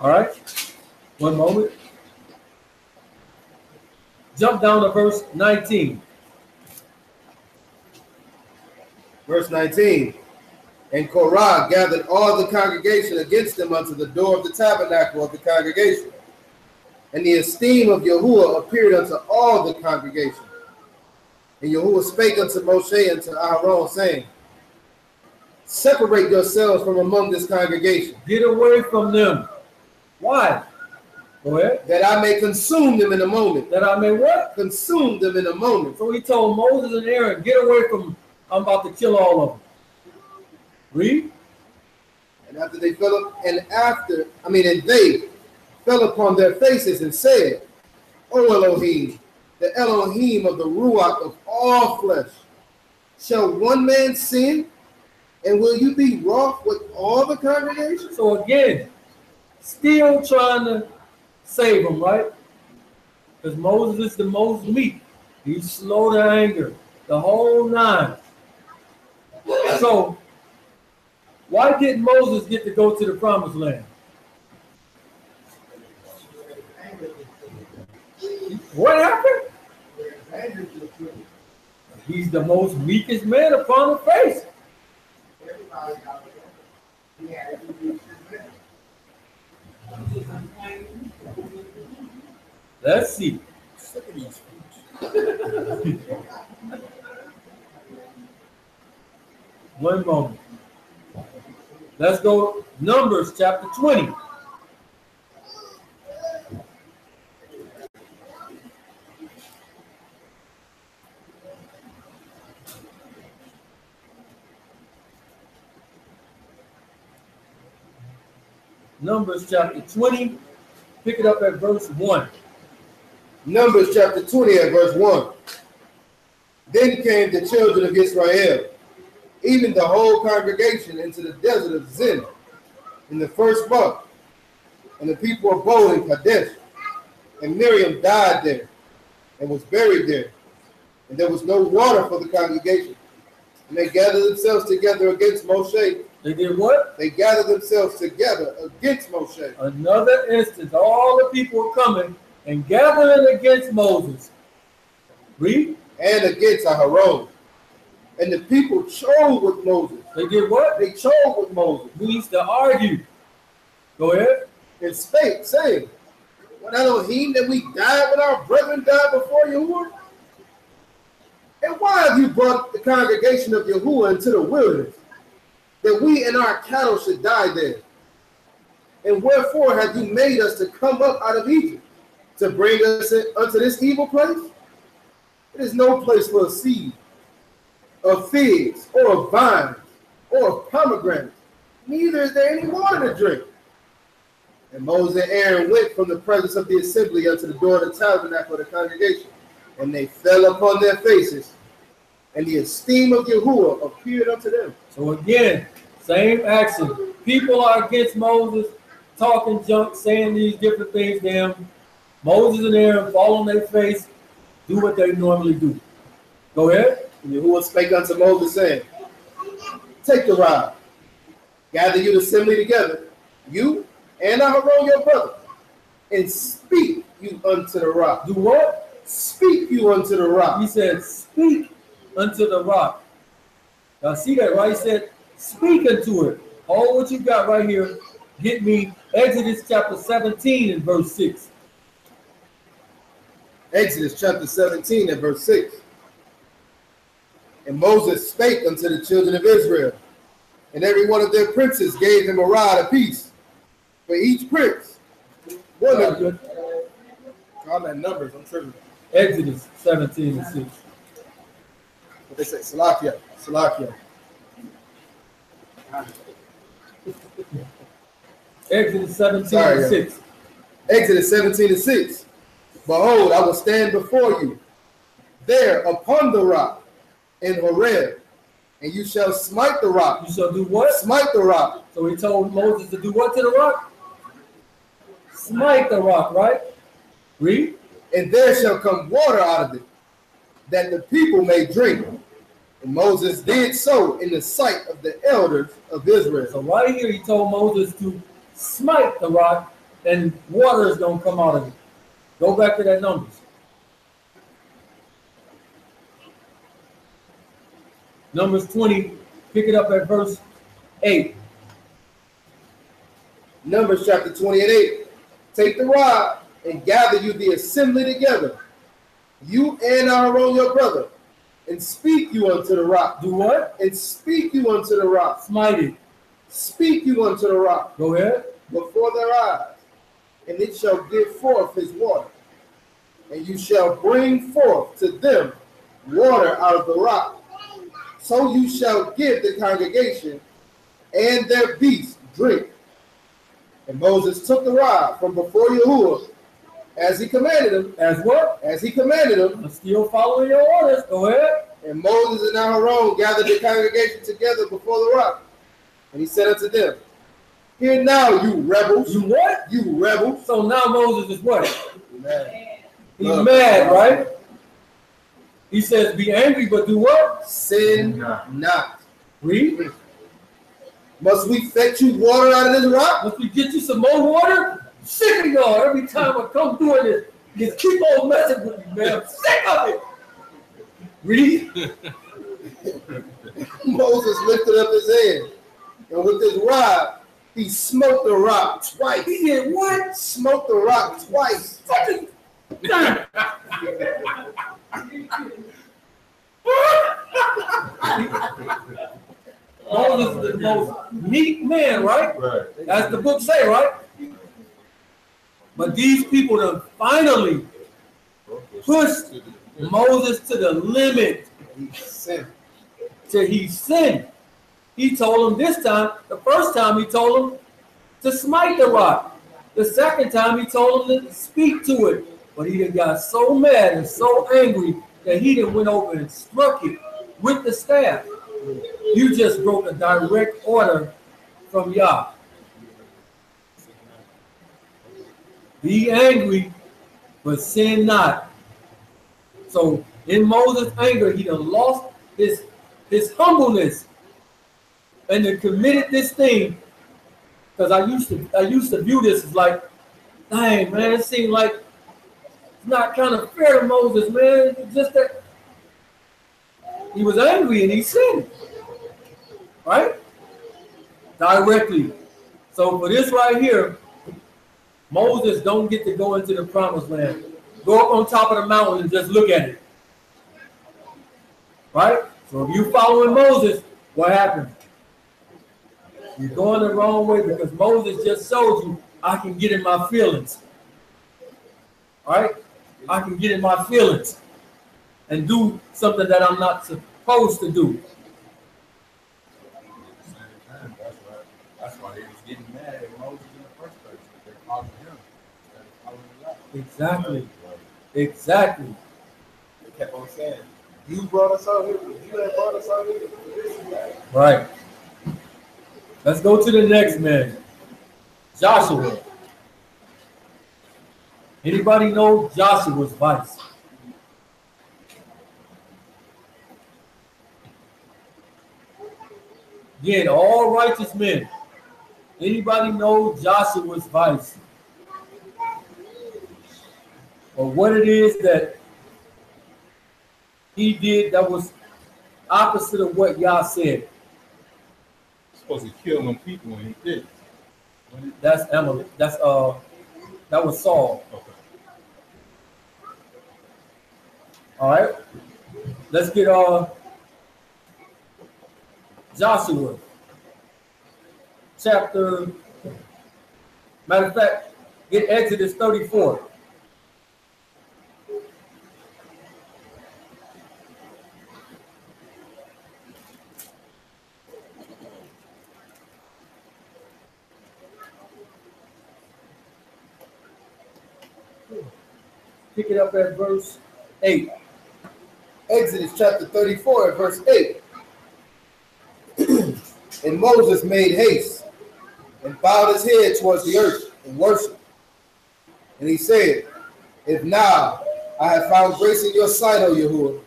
All right? One moment. Jump down to verse 19. Verse 19. And Korah gathered all the congregation against them unto the door of the tabernacle of the congregation. And the esteem of Yahuwah appeared unto all the congregation. And Yahuwah spake unto Moshe and to Aaron, saying, separate yourselves from among this congregation. Get away from them. Why? Go ahead. That I may consume them in a moment. That I may what? Consume them in a moment. So he told Moses and Aaron, get away from them. I'm about to kill all of them. Read. And after they they fell upon their faces and said, O Elohim, the Elohim of the Ruach of all flesh, shall one man sin, and will you be wroth with all the congregation? So again, still trying to save them, right? Because Moses is the most meek. He's slow to anger, the whole nine. So why didn't Moses get to go to the promised land? What happened? He's the most meekest man upon the face. Let's see. One moment. Let's go Numbers chapter 20. Numbers chapter 20, pick it up at verse 1. Numbers chapter 20 at verse 1. Then came the children of Israel, even the whole congregation, into the desert of Zin in the first month. And the people abode in Kadesh. And Miriam died there and was buried there. And there was no water for the congregation. And they gathered themselves together against Moshe They did what? They gathered themselves together against Moshe. Another instance. All the people were coming and gathering against Moses. Read. And against Aharon. And the people chose with Moses. They did what? They chose with Moses. Means to argue. Go ahead. And spake, saying, When Elohim that we died when our brethren died before Yahuwah? And why have you brought the congregation of Yahuwah into the wilderness, that we and our cattle should die there? And wherefore have you made us to come up out of Egypt, to bring us unto this evil place? It is no place for a seed of figs, or of vines, or of pomegranates, neither is there any water to drink. And Moses and Aaron went from the presence of the assembly unto the door of the tabernacle of the congregation, and they fell upon their faces, and the esteem of Yahuwah appeared unto them. So again, same action. People are against Moses, talking junk, saying these different things to him. Moses and Aaron fall on their face, do what they normally do. Go ahead. And Yahuwah spake unto Moses, saying, Take the rod, gather you the assembly together, you and Aharon your brother, and speak you unto the rock. Do what? Speak you unto the rock. He said, speak unto the rock. Now see that, right? He said, speak unto it. All what you got right here, get me Exodus chapter 17 and verse 6. Exodus chapter 17 and verse 6. And Moses spake unto the children of Israel, and every one of their princes gave him a rod apiece, for each prince. One of them. I'm at Numbers, I'm tripping. Exodus 17 and 6. What they say, Salakia, Salakia. Exodus 17 and 6. Exodus 17 and 6. Behold, I will stand before you there upon the rock in Horeb, and you shall smite the rock. You shall do what? Smite the rock. So he told Moses to do what to the rock? Smite the rock, right? Read. And there shall come water out of it, that the people may drink. And Moses did so in the sight of the elders of Israel. So right here he told Moses to smite the rock, and water is going to come out of it. Go back to that Numbers. Numbers 20, pick it up at verse 8. Numbers chapter 20 and 8. Take the rod and gather you the assembly together, you and Aaron your brother, and speak you unto the rock. Do what? And speak you unto the rock. Smite it. Speak you unto the rock. Go ahead. Before their eyes, and it shall give forth his water. And you shall bring forth to them water out of the rock. So you shall give the congregation and their beasts drink. And Moses took the rod from before Yahuwah, as he commanded him. As what? As he commanded him. I'm still following your orders. Go ahead. And Moses and Aaron gathered the congregation together before the rock. And he said unto them, Hear now, you rebels. You what? You rebels. So now Moses is what? Mad. He's mad, right? He says, be angry, but do what? Sin not. Read. Must we fetch you water out of this rock? Must we get you some more water? I'm sick of y'all. Every time I come doing this, you keep on messing with me, man. I'm sick of it. Read. Moses lifted up his hand, and with his rod, he smote the rock twice. He did what? Smote the rock twice. Moses is the most meek man, right? Right. That's the book say, right? But these people done finally pushed Moses to the limit. He sinned. Till he sinned. He told him this time, the first time he told him to smite the rock. The second time he told him to speak to it. But he done got so mad and so angry that he done went over and struck it with the staff. You just broke a direct order from YAH. Be angry, but sin not. So in Moses' anger, he done lost his humbleness. and they committed this thing, because I used to view this as like, dang man, it seemed like it's not kind of fair to Moses, man. It's just that he was angry and he sinned, right? Directly. So for this right here, Moses don't get to go into the promised land. Go up on top of the mountain and just look at it. Right? So if you following Moses, what happened? You're going the wrong way, because Moses just showed you, I can get in my feelings. Right? I can get in my feelings and do something that I'm not supposed to do. That's why they was getting mad at Moses in the first place. They followed him instead of following God. Exactly. Exactly. They kept on saying, "You brought us out here. You had brought us out here." Right. Let's go to the next man. Joshua. Anybody know Joshua's vice? Again, all righteous men. Anybody know Joshua's vice? Or what it is that he did that was opposite of what YAH said? Supposed to kill them people, and he did. That's Emily. That was Saul. Okay. All right. Let's get Joshua. Chapter. Matter of fact, get Exodus 34. Pick it up at verse 8. Exodus chapter 34 and verse 8. And Moses made haste and bowed his head towards the earth and worshiped. And he said, if now I have found grace in your sight, O Yahuwah,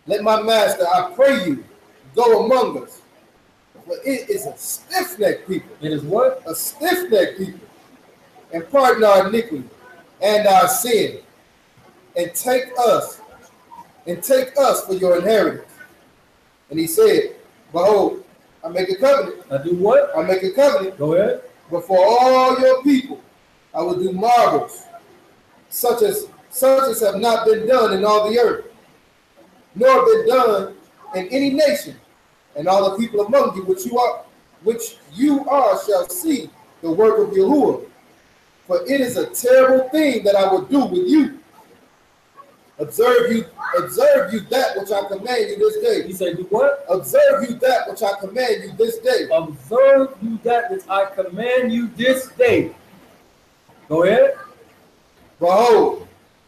let my master, I pray you, go among us. For it is a stiff-necked people. It is what? A stiff-necked people. And pardon our iniquity and our sin. And take us for your inheritance. And he said, behold, I make a covenant. I do what? I make a covenant. Go ahead. Before all your people, I will do marvels, such as have not been done in all the earth, nor been done in any nation. And all the people among you, which you are, shall see the work of Yahuwah. For it is a terrible thing that I will do with you. Observe you that which I command you this day. He said, do what? Observe you that which I command you this day. Observe you that which I command you this day. Go ahead. Behold,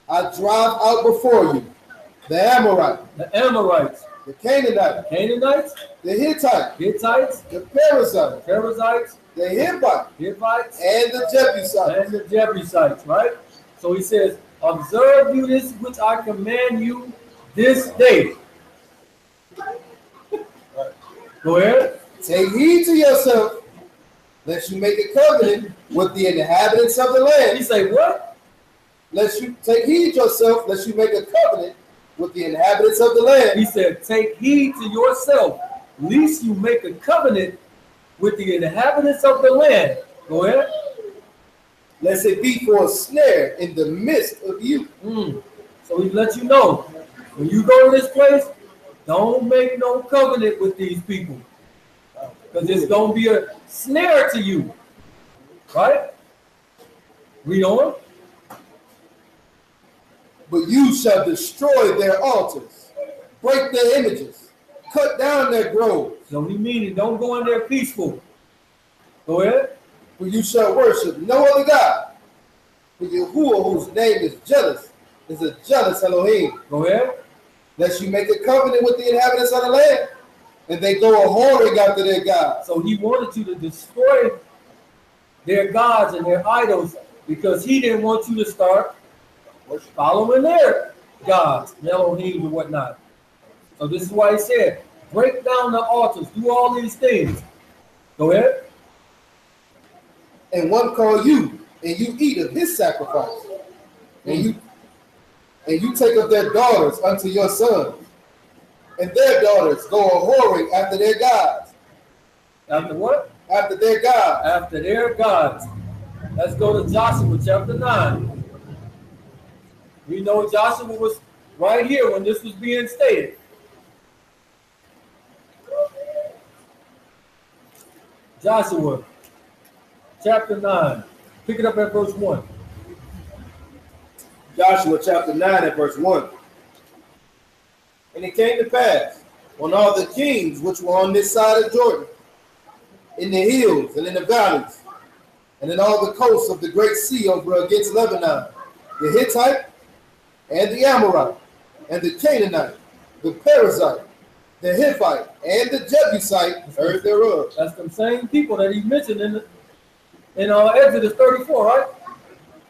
I drive out before you the Amorites, the Canaanites, the Hittites, the Perizzites, the Hivites, and the Jebusites. Right? So he says, observe you this which I command you this day. Go ahead. Take heed to yourself, lest you make a covenant with the inhabitants of the land. He say what? Lest you take heed yourself, lest you make a covenant with the inhabitants of the land. He said, take heed to yourself, lest you make a covenant with the inhabitants of the land. Go ahead. Lest it be for a snare in the midst of you. So he let you know, when you go to this place, don't make no covenant with these people, because it's going to be a snare to you. Right? Read on. But you shall destroy their altars, break their images, cut down their groves. So he meaning don't go in there peaceful. Go ahead. For you shall worship no other God. For Yahuwah, whose name is jealous, is a jealous Elohim. Go ahead. Lest you make a covenant with the inhabitants of the land, and they go a whoring after their gods. So he wanted you to destroy their gods and their idols, because he didn't want you to start following their gods, Elohim and whatnot. So this is why he said, break down the altars, do all these things. Go ahead. And one call you, and you eat of his sacrifice, and you take of their daughters unto your sons, and their daughters go a whoring after their gods. After what? After their gods. After their gods. Let's go to Joshua chapter 9. We know Joshua was right here when this was being stated. Joshua chapter 9. Pick it up at verse 1. Joshua chapter 9 and verse 1. And it came to pass, when all the kings which were on this side of Jordan, in the hills and in the valleys, and in all the coasts of the great sea over against Lebanon, the Hittite, and the Amorite, and the Canaanite, the Perizzite, the Hivite, and the Jebusite heard thereof. That's the same people that he mentioned in Exodus 34, right?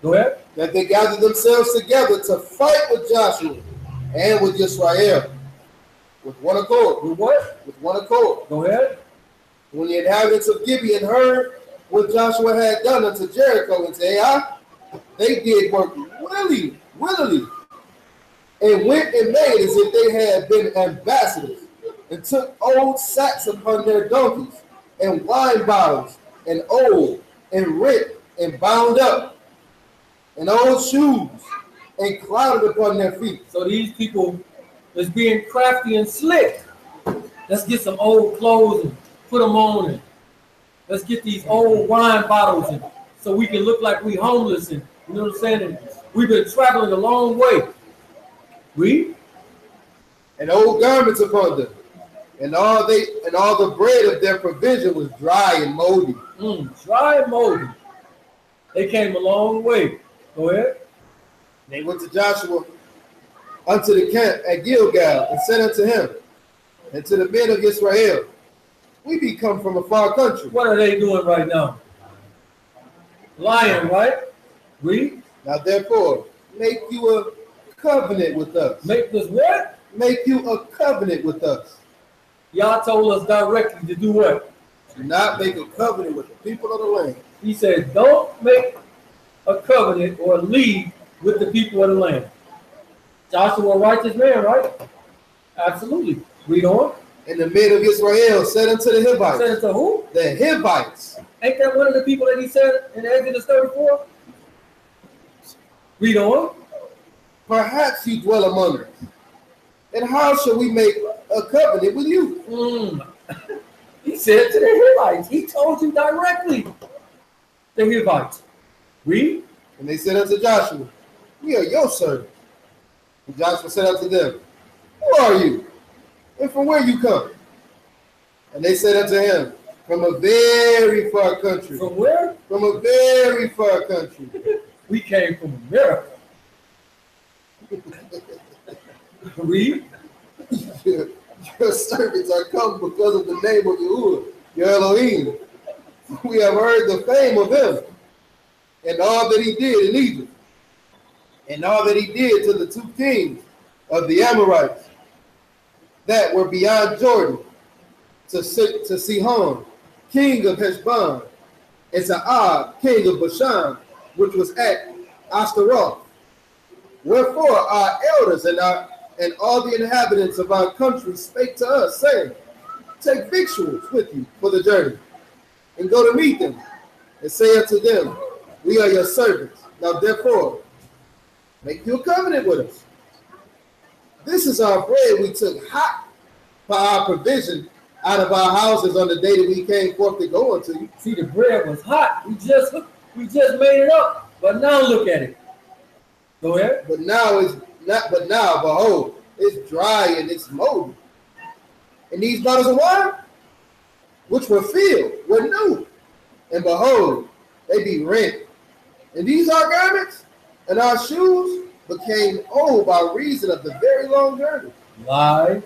Go ahead. That they gathered themselves together to fight with Joshua and with Israel with one accord. With what? With one accord. Go ahead. When the inhabitants of Gibeon heard what Joshua had done unto Jericho and to YAH, they did work willingly, and went and made as if they had been ambassadors, and took old sacks upon their donkeys, and wine bottles, and old, and rent, and bound up, and old shoes, and clouded upon their feet. So these people is being crafty and slick. Let's get some old clothes and put them on, and let's get these old wine bottles, and so we can look like we homeless, and you know what I'm saying? And we've been traveling a long way. And old garments upon them, and all the bread of their provision was dry and moldy. Dry and moldy. They came a long way. Go ahead. They went to Joshua unto the camp at Gilgal, and said unto him and to the men of Israel, we be come from a far country. What are they doing right now? Lying, right? Read. Now therefore, make you a covenant with us. Make this what? Make you a covenant with us. Y'all told us directly to do what? Do not make a covenant with the people of the land. He said, don't make a covenant or league with the people of the land. Joshua, a righteous man, right? Absolutely. Read on. And the men of Israel said unto the Hivites. Said unto who? The Hivites. Ain't that one of the people that he said in Exodus 34? Read on. Perhaps you dwell among us. And how shall we make a covenant with you? He said to the Hivites. He told you directly. The Hivites. Read. And they said unto Joshua, we are your servants. And Joshua said unto them, who are you? And from where you come? And they said unto him, from a very far country. From where? From a very far country. We came from America. Read. Your servants are come because of the name of Yahuwah, your Elohim. We have heard the fame of him, and all that he did in Egypt, and all that he did to the two kings of the Amorites that were beyond Jordan, to Sihon, king of Heshbon, and to Og, king of Bashan, which was at Ashtaroth. Wherefore our elders and all the inhabitants of our country spake to us, saying, take victuals with you for the journey, and go to meet them, and say unto them, we are your servants. Now therefore, make you a covenant with us. This is our bread we took hot for our provision out of our houses on the day that we came forth to go unto you. See, the bread was hot. We just made it up. But now look at it. Go ahead. But now, behold, it's dry and it's moldy. And these bottles of wine, which were filled, were new. And behold, they be rent. And these our garments and our shoes became old by reason of the very long journey. Lie.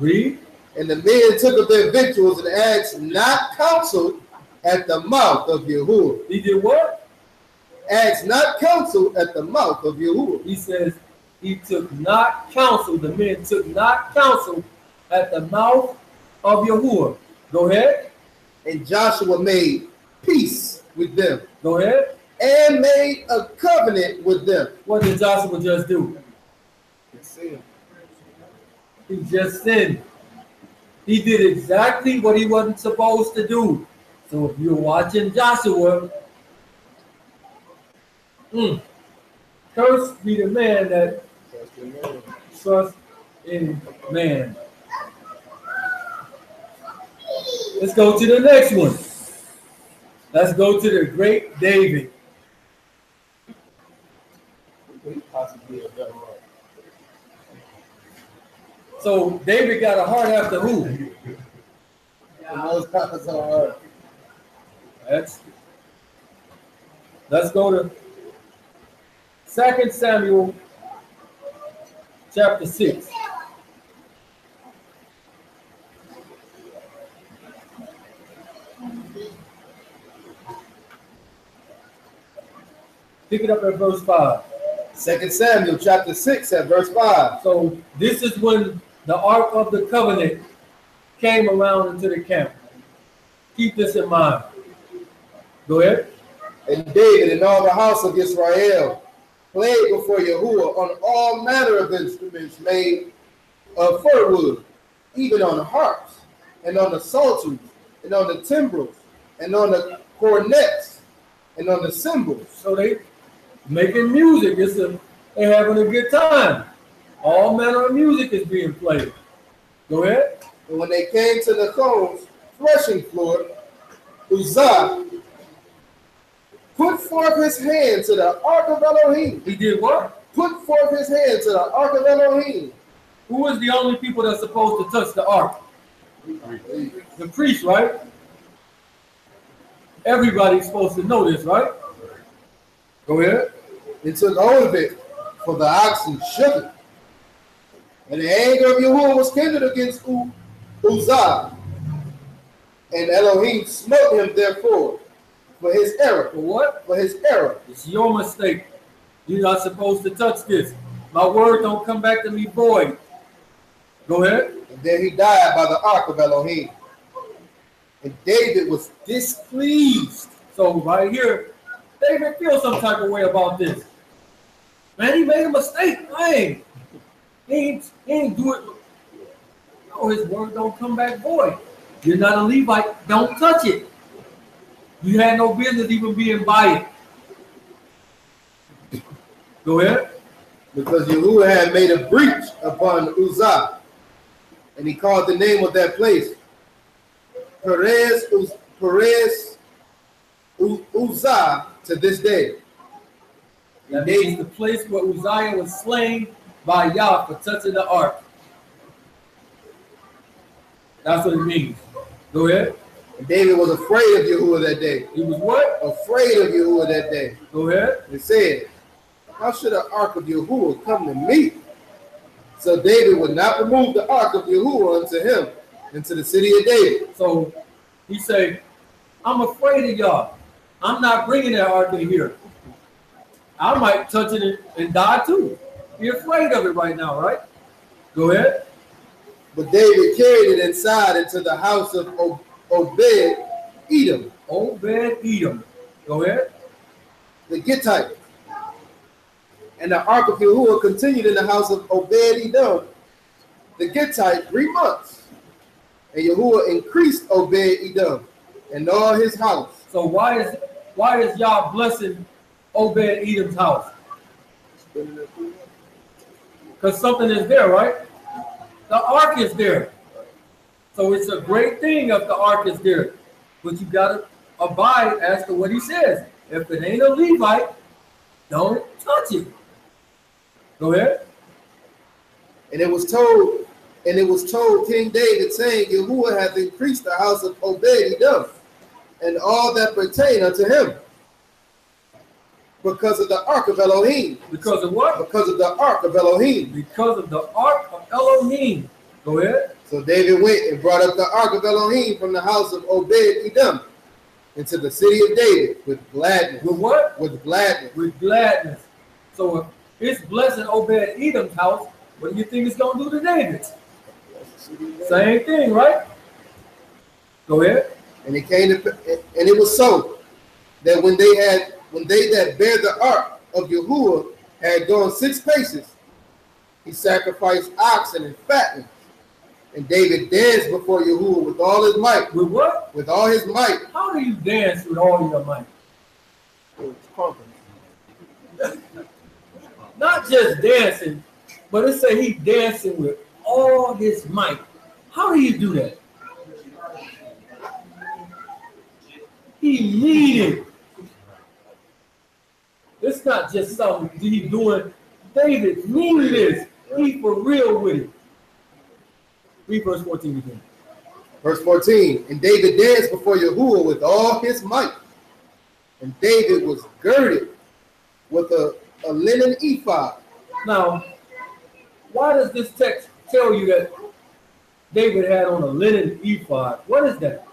Read. And the men took of their victuals and asked not counsel at the mouth of Yahuwah. He did what? Asked not counsel at the mouth of Yahuwah. He says he took not counsel. The men took not counsel at the mouth of Yahuwah. Go ahead. And Joshua made peace with them Go ahead. and made a covenant with them. What did Joshua just do? He just sinned. He did exactly what he wasn't supposed to do. So if you're watching Joshua, cursed be the man that trusts in man. Let's go to the next one. Let's go to the great David. So David got a heart after who? Let's go to 2 Samuel chapter 6. Pick it up at verse 5. 2 Samuel chapter 6 at verse 5. So this is when the Ark of the Covenant came around into the camp. Keep this in mind. Go ahead. And David and all the house of Israel played before Yahuwah on all manner of instruments made of fir wood, even on the harps, and on the psalteries, and on the timbrels, and on the cornets, and on the cymbals. So they making music. They're having a good time. All manner of music is being played. Go ahead. And when they came to the Chon's threshing floor, Uzzah put forth his hand to the ark of Elohim. He did what? Put forth his hand to the ark of Elohim. Who is the only people that's supposed to touch the ark? The priest, right? Everybody's supposed to know this, right? Go ahead. They took hold of it, for the oxen shook it. And the anger of Yahuwah was kindled against Uzzah. And Elohim smote him therefore for his error. For what? For his error. It's your mistake. You're not supposed to touch this. My word don't come back to me void. Go ahead. And then he died by the ark of Elohim. And David was displeased. So right here, David feels some type of way about this. Man, he made a mistake. Man, he ain't do it. No, his word don't come back void. You're not a Levite. Don't touch it. You had no business even being by it. Go ahead. Because Yahuwah had made a breach upon Uzzah. And he called the name of that place Perez Uzzah to this day. That means the place where Uzziah was slain by YAH for touching the ark. That's what it means. Go ahead. And David was afraid of Yahuwah that day. He was what? Afraid of Yahuwah that day. Go ahead. He said, how should the ark of Yahuwah come to me? So David would not remove the ark of Yahuwah unto him, into the city of David. So he said, I'm afraid of y'all. I'm not bringing that ark in here. I might touch it and die too. You're afraid of it right now, right? Go ahead. But David carried it inside into the house of Obed-Edom. Obed-Edom. Go ahead. The Gittite. And the ark of Yahuwah continued in the house of Obed-Edom, the Gittite, 3 months. And Yahuwah increased Obed-Edom and all his house. So why is y'all blessing Obed-Edom's house? Because something is there, right? The ark is there. So it's a great thing if the ark is there. But you got to abide as to what he says. If it ain't a Levite, don't touch it. Go ahead. And it was told King David, saying, Yahuwah hath increased the house of Obed-Edom and all that pertain unto him, because of the ark of Elohim. Because of what? Because of the ark of Elohim. Because of the ark of Elohim. Go ahead. So David went and brought up the ark of Elohim from the house of Obed-Edom into the city of David with gladness. With what? With gladness. With gladness. So if it's blessing Obed-Edom's house, what do you think it's going to do to David's? Same thing, right? Go ahead. And it came to, and it was so that when they that bear the ark of Yahuwah had gone 6 paces, he sacrificed oxen and fattened. And David danced before Yahuwah with all his might. With what? With all his might. How do you dance with all your might? Not just dancing, but it say he dancing with all his might. How do you do that? He mean it. It's not just something he doing. David mean this. He for real with it. Read verse 14 again. Verse 14. And David danced before Yahuwah with all his might. And David was girded with a linen ephod. Now, why does this text tell you that David had on a linen ephod? What is that?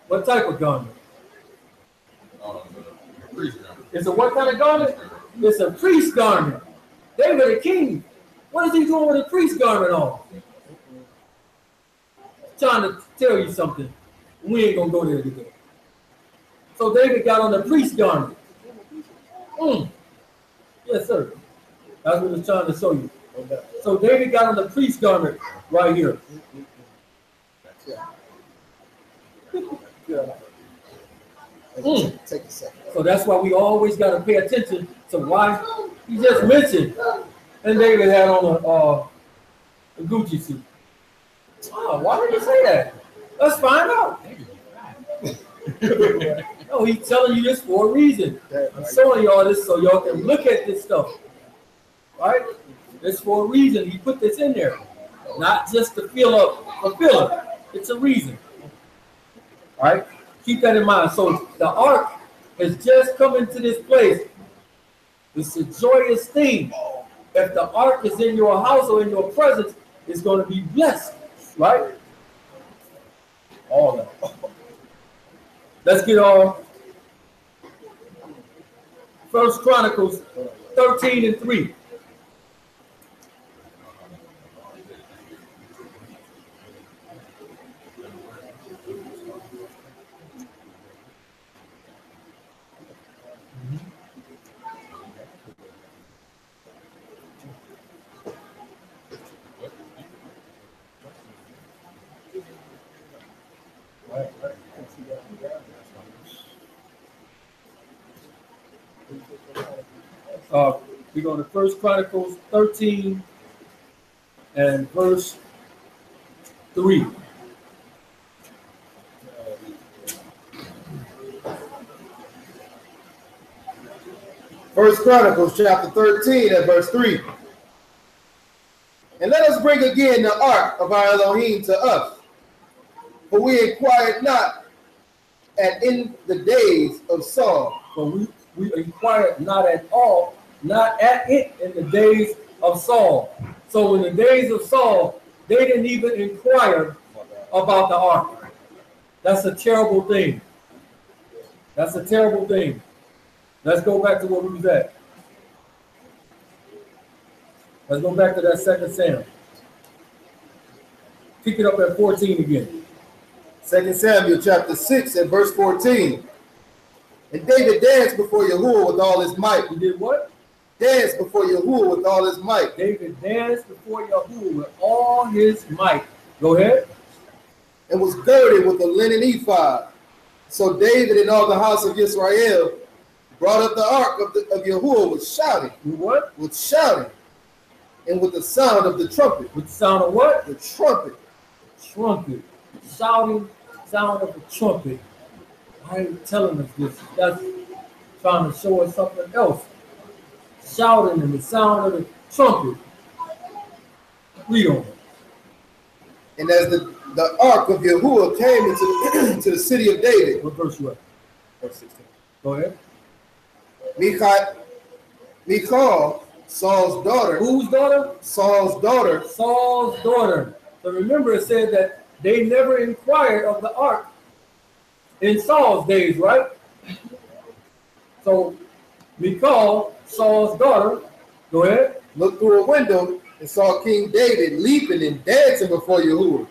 What type of garment? It's a what kind of garment? It's a priest garment. David a king. What is he doing with a priest garment on? Trying to tell you something. We ain't gonna go there today. So David got on the priest garment. Yes, sir. That's what it's trying to show you. So David got on the priest garment right here. Take a second. So that's why we always got to pay attention to why he just mentioned. And David had on a Gucci suit. Oh, why did he say that? Let's find out. No, he's telling you this for a reason. I'm showing y'all this so y'all can look at this stuff. Right? It's for a reason. He put this in there. Not just to fill up a filler. It's a reason. All right? Keep that in mind. So the ark has just come into this place. It's a joyous thing. If the ark is in your house or in your presence, it's going to be blessed. Right? All that. Let's get on. 1 Chronicles 13:3. We're going to 1 Chronicles 13 and verse 3. First Chronicles chapter 13 and verse 3. And let us bring again the ark of our Elohim to us, for we inquired not at in the days of Saul. For we inquired not at all, not at it in the days of Saul. So in the days of Saul, they didn't even inquire about the ark. That's a terrible thing. That's a terrible thing. Let's go back to where we was at. Let's go back to that 2 Samuel. Pick it up at 14 again. 2 Samuel chapter 6 and verse 14. And David danced before Yahuwah with all his might. He did what? Danced before Yahuwah with all his might. David danced before Yahuwah with all his might. Go ahead. And was girded with a linen ephod. So David and all the house of Israel brought up the ark of Yahuwah with shouting. With what? With shouting. And with the sound of the trumpet. With the sound of what? The trumpet. Trumpet. Shouting, sound of the trumpet. Why are you telling us this? That's trying to show us something else. Shouting and the sound of the trumpet. Read on it. And as the ark of Yahuwah came into to the city of David. What verse you at? Verse 16. Go ahead. Michal, Saul's daughter. Whose daughter? Saul's daughter. Saul's daughter. So remember it said that they never inquired of the ark in Saul's days, right? So Michal, Saul's daughter, go ahead. Looked through a window and saw King David leaping and dancing before Yahuwah.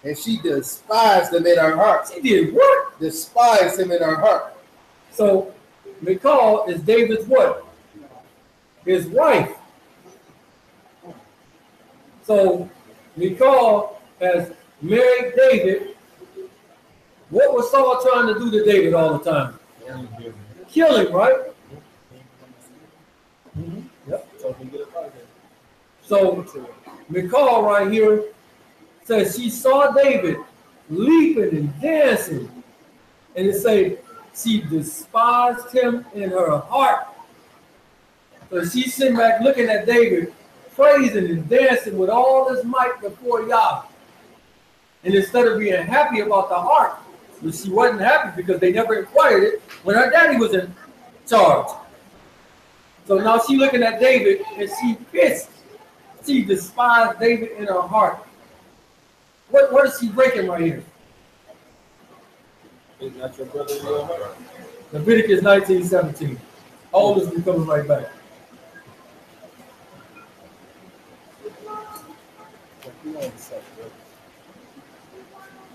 And she despised him in her heart. She did what? Despised him in her heart. So Michal is David's what? His wife. So Michal has married David. What was Saul trying to do to David all the time? Kill him, right? Yep. So Michal right here says she saw David leaping and dancing, and it say she despised him in her heart. So she's sitting back looking at David, praising and dancing with all his might before YAH. And instead of being happy about the heart, but she wasn't happy because they never inquired it when her daddy was in charge. So now she's looking at David and she pissed. She despised David in her heart. What is she breaking right here? Is that your brother in your heart? Leviticus 19:17. All this is coming right back.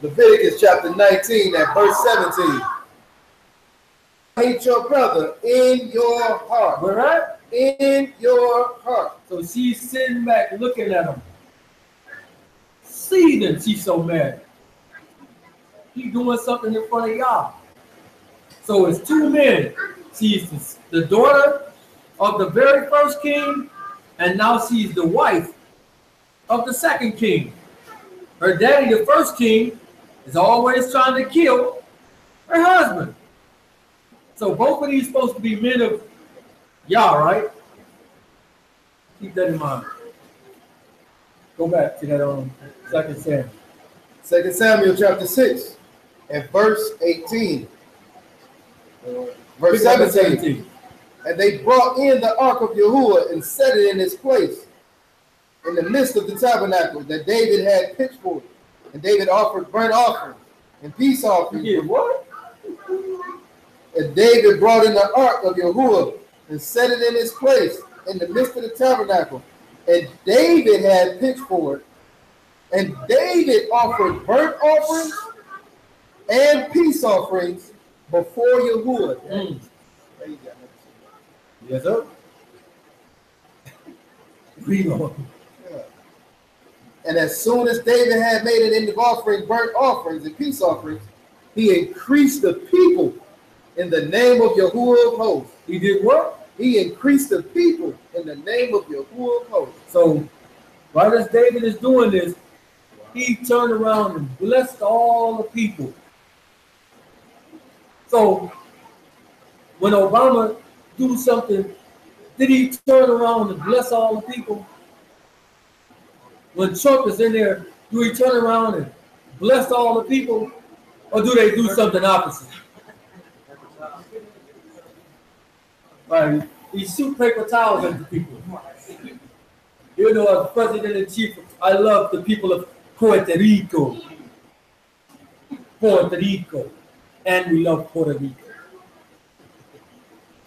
Leviticus chapter 19 at verse 17. Hate your brother in your heart. Where at? In your heart. So she's sitting back looking at him. Seething, she's so mad. He's doing something in front of y'all. So it's two men. She's the daughter of the very first king, and now she's the wife of the second king. Her daddy, the first king, is always trying to kill her husband. So both of these supposed to be men of YAH, right? Keep that in mind. Go back to that 2 Samuel. 2 Samuel chapter 6 and verse 18. Verse 17. And they brought in the ark of Yahuwah and set it in its place in the midst of the tabernacle that David had pitched for. And David offered burnt offerings and peace offerings. You did what? And David brought in the ark of Yahuwah and set it in its place in the midst of the tabernacle. And David had pitched for it. And David offered burnt offerings and peace offerings before Yahuwah. Yes, sir. Read on. And as soon as David had made an end of offering burnt offerings and peace offerings, he increased the people in the name of Yahuwah of hosts. He did what? He increased the people in the name of Yahuwah of hosts. So, right as David is doing this, he turned around and blessed all the people. So, when Obama do something, did he turn around and bless all the people? When Trump is in there, do he turn around and bless all the people? Or do they do something opposite? Right, he shoot paper towels at the people. You know, as president-in-chief, I love the people of Puerto Rico. Puerto Rico. And we love Puerto Rico.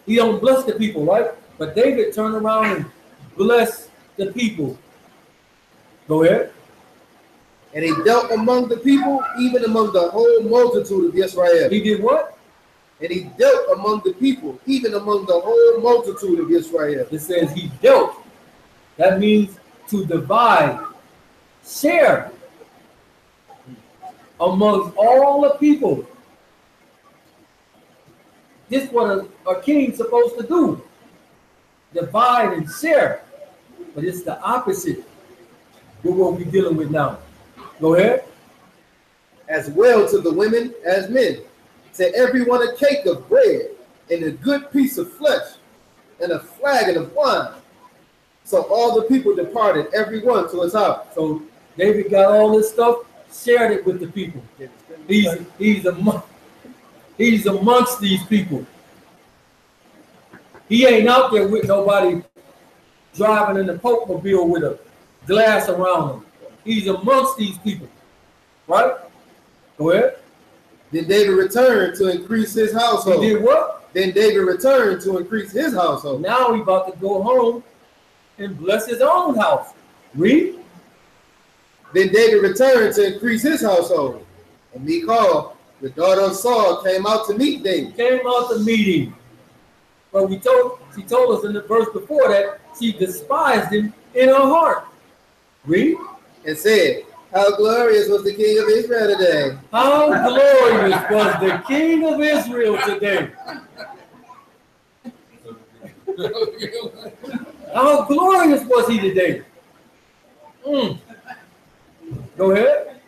He don't bless the people, right? But David turned around and blessed the people. Go ahead. And he dealt among the people, even among the whole multitude of Israel. He did what? And he dealt among the people, even among the whole multitude of Israel. It says he dealt. That means to divide, share among all the people. This is what a king's supposed to do. Divide and share. But it's the opposite with what we're dealing with now. Go ahead. As well to the women as men. To everyone a cake of bread and a good piece of flesh and a flagon of wine. So all the people departed, everyone to his house. So David got all this stuff, shared it with the people. He's amongst these people. He ain't out there with nobody driving in the Pope-mobile with a glass around him. He's amongst these people. Right? Go ahead. Then David returned to increase his household. He did what? Then David returned to increase his household. Now he about to go home and bless his own house. Read. Then David returned to increase his household. And Michal, the daughter of Saul, came out to meet David. Came out to meet him. But she told us in the verse before that she despised him in her heart. Read. And said, how glorious was the king of Israel today. How glorious was the king of Israel today. How glorious was he today? Go ahead.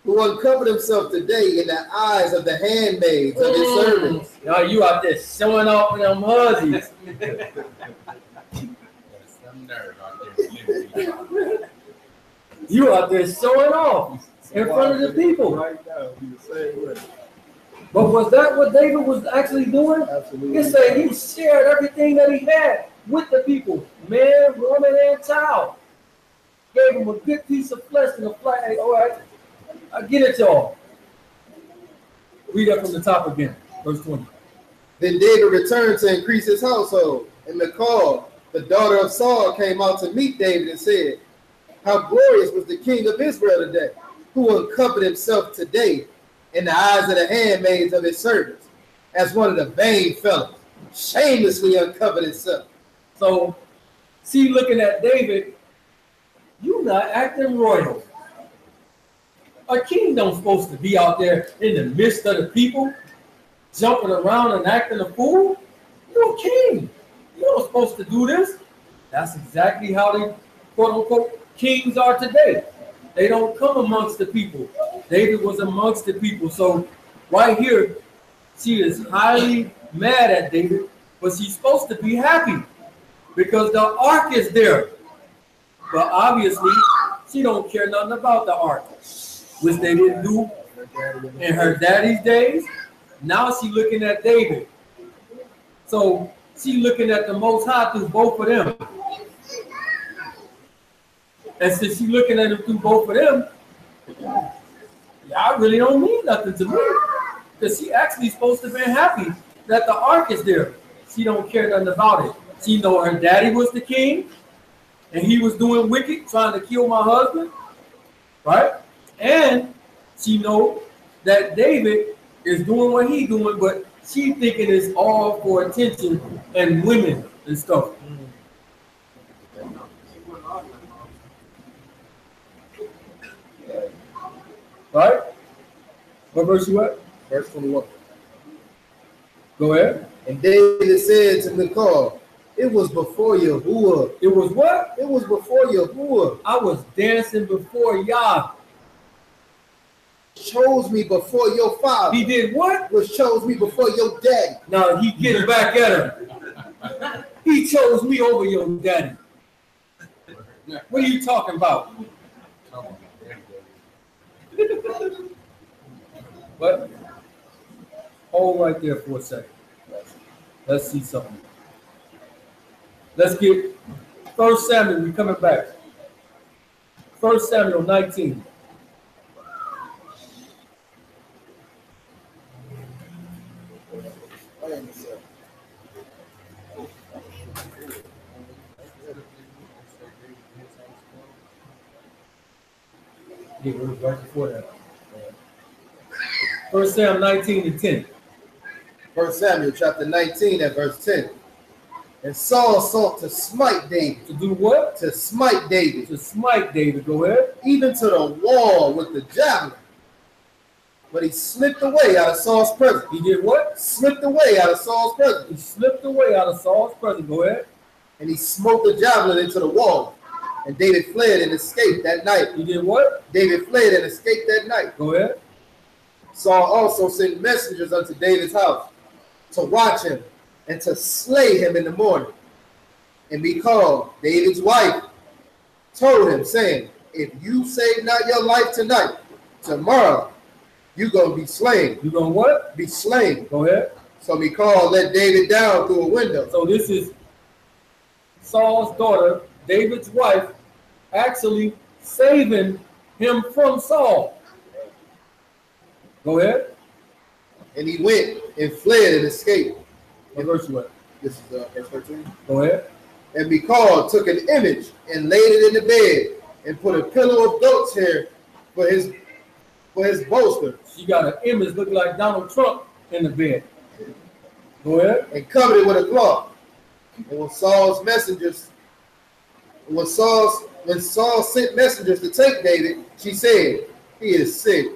Who uncovered himself today in the eyes of the handmaids of his servants. Now you out there showing off with them hussies. You out there showing off in front of the people. Right now, he was saying what? But was that what David was actually doing? Absolutely. It said he shared everything that he had with the people, man, woman, and child. Gave him a good piece of flesh and a flag. All right, I get it, y'all. Read that from the top again, verse 20. Then David returned to increase his household, and Michal, the daughter of Saul, came out to meet David and said, how glorious was the king of Israel today, who uncovered himself today in the eyes of the handmaids of his servants, as one of the vain fellows, shamelessly uncovered himself. So, see, looking at David, you not acting royal. A king don't supposed to be out there in the midst of the people, jumping around and acting a fool. You're a king. You're not supposed to do this. That's exactly how they, quote unquote, kings are today. They don't come amongst the people. David was amongst the people. So right here, she is highly mad at David, but she's supposed to be happy because the ark is there. But obviously, she don't care nothing about the ark, which they didn't do in her daddy's days. Now she looking at David. So she looking at the Most High through both of them. And since she looking at him through both of them, I really don't mean nothing to me. Because she actually supposed to be happy that the ark is there. She don't care nothing about it. She know her daddy was the king, and he was doing wicked, trying to kill my husband, right? And she know that David is doing what he doing, but she thinking it's all for attention and women and stuff. Right? What verse you at? Verse 21. Go ahead. And David said to Michal, it was before Yahuwah. It was what? It was before Yahuwah. I was dancing before YAH. Chose me before your father. He did what? Was chose me before your daddy. Now he getting back at her. He chose me over your daddy. What are you talking about? What? Hold right there for a second. Let's see something. Let's get 1 Samuel. We're coming back. 1 Samuel 19. Yeah, we're right before that. 1 Samuel 19 and 10. 1 Samuel chapter 19 at verse 10. And Saul sought to smite David. To do what? To smite David. To smite David. Go ahead. Even to the wall with the javelin. But he slipped away out of Saul's presence. He did what? Slipped away out of Saul's presence. He slipped away out of Saul's presence. Go ahead. And he smote the javelin into the wall. And David fled and escaped that night. He did what? David fled and escaped that night. Go ahead. Saul also sent messengers unto David's house to watch him and to slay him in the morning. And Michal, David's wife, told him, saying, if you save not your life tonight, tomorrow you're going to be slain. You going to what? Be slain. Go ahead. So Michal let David down through a window. So this is Saul's daughter, David's wife, actually saving him from Saul. Go ahead. And he went and fled and escaped. What verse you at? This is verse 13. Go ahead. And Michal took an image and laid it in the bed and put a pillow of goat's hair for his bolster. She got an image looking like Donald Trump in the bed. Go ahead. And covered it with a cloth. And when Saul sent messengers to take David, she said, he is sick.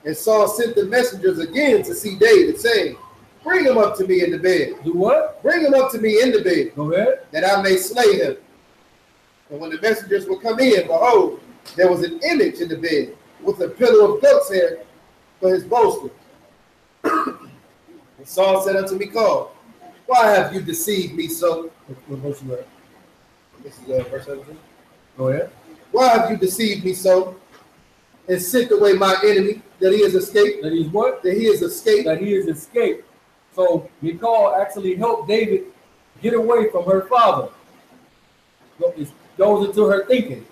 And Saul sent the messengers again to see David, saying, bring him up to me in the bed. Do what? Bring him up to me in the bed, Go ahead. that I may slay him. And when the messengers would come in, behold, there was an image in the bed with a pillow of goat's hair for his bolster. And Saul said unto Michal, why have you deceived me so? What verse you at? This is verse 17. Go ahead. Why have you deceived me so, and sent away my enemy, that he has escaped? That he's what? That he has escaped. That he has escaped. So Michal actually helped David get away from her father. It goes into her thinking.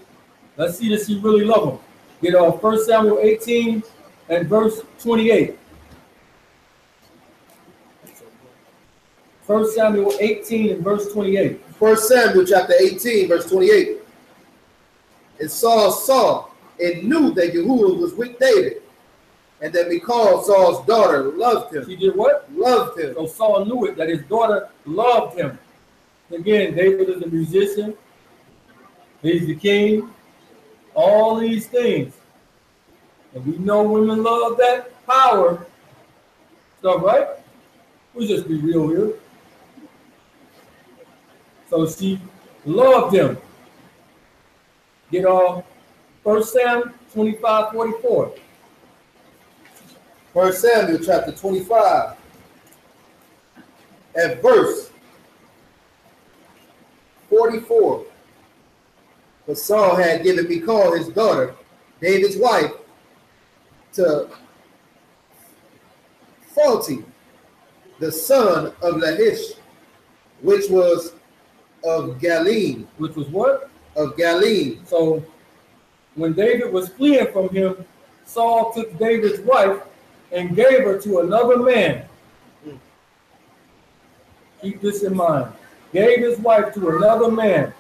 Let's see that she really loved him. Get 1 Samuel 18 and verse 28. 1 Samuel 18 and verse 28. 1 Samuel chapter 18, verse 28. And Saul saw and knew that Yahuwah was with David, and that Michal, Saul's daughter, loved him. She did what? Loved him. So Saul knew it, that his daughter loved him. Again, David is a musician. He's the king. All these things. And we know women love that power stuff, right? We'll just be real here. So she loved him. Get 1 Samuel 25:44. 1 Samuel chapter 25 at verse 44. But Saul had given Michal his daughter, David's wife, to Phalti, the son of Lahish, which was of Galim. Which was what? Of Galim. So when David was fleeing from him, Saul took David's wife and gave her to another man. Keep this in mind. Gave his wife to another man.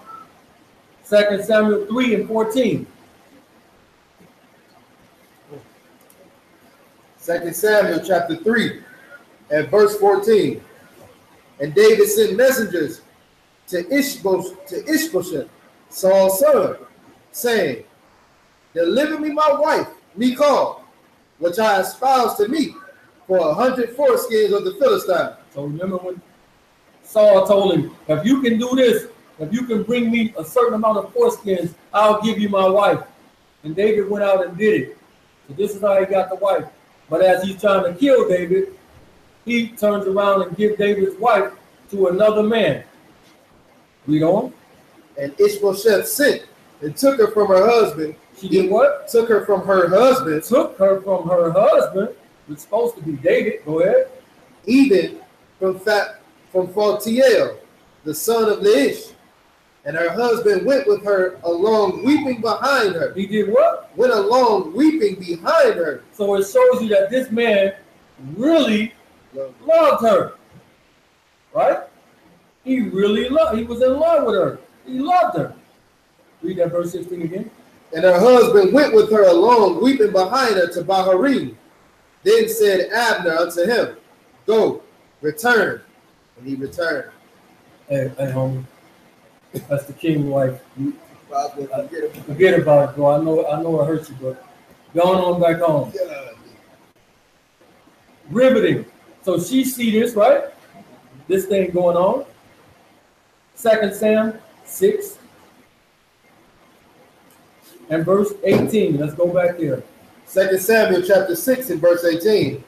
2 Samuel 3 and 14. 2 Samuel chapter 3 and verse 14. And David sent messengers to Ishbosheth, Saul's son, saying, deliver me my wife, Michal, which I espoused to me for 100 foreskins of the Philistines. So remember when Saul told him, if you can do this, if you can bring me a certain amount of foreskins, I'll give you my wife. And David went out and did it. So this is how he got the wife. But as he's trying to kill David, he turns around and gives David's wife to another man. Read on. And Ishbosheth sent and took her from her husband. She did what? Took her from her husband. Took her from her husband, which is supposed to be David. Go ahead. Even from Phaltiel, the son of Laish. And her husband went with her along, weeping behind her. He did what? Went along, weeping behind her. So it shows you that this man really loved her. Right? He really loved. He was in love with her. He loved her. Read that verse 16 again. And her husband went with her along, weeping behind her to Baharim. Then said Abner unto him, go, return. And he returned. Hey, homie. That's the king's wife. Forget about it, bro. I know it hurts you, but going on back home. Riveting. So she see this, right? This thing going on. 2 Sam 6 and verse 18. Let's go back there. 2 Samuel chapter 6 and verse 18.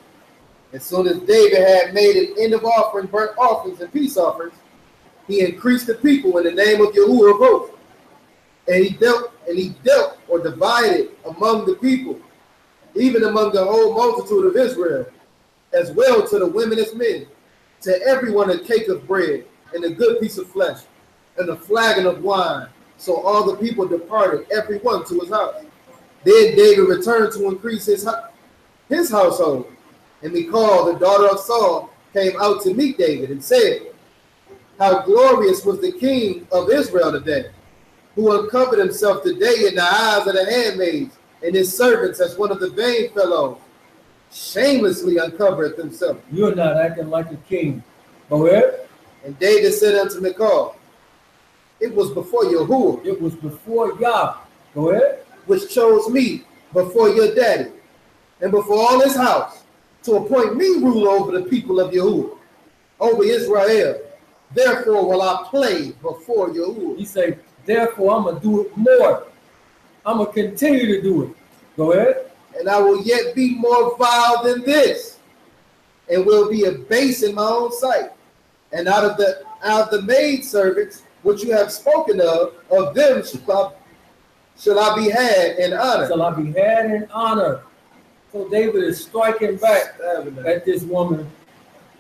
As soon as David had made an end of offering, burnt offerings, and peace offerings, he increased the people in the name of Yahuwah of hosts. And he dealt or divided among the people, even among the whole multitude of Israel, as well to the women as men, to everyone a cake of bread and a good piece of flesh and a flagon of wine. So all the people departed, every one to his house. Then David returned to increase his household. And Michal, the daughter of Saul, came out to meet David and said, how glorious was the king of Israel today, who uncovered himself today in the eyes of the handmaids and his servants as one of the vain fellows, shamelessly uncovereth himself. You're not acting like a king. Go ahead. And David said unto Michal, it was before Yahuwah, It was before YAH. Go ahead. which chose me before your daddy, and before all his house, to appoint me ruler over the people of Yahuwah, over Israel. Therefore will I play before Yahuwah. He said, therefore I'm going to do it more. I'm going to continue to do it. Go ahead. And I will yet be more vile than this, and will be a base in my own sight. And out of the maid servants which you have spoken of them shall I be had in honor. Shall I be had in honor. So David is striking back at this woman.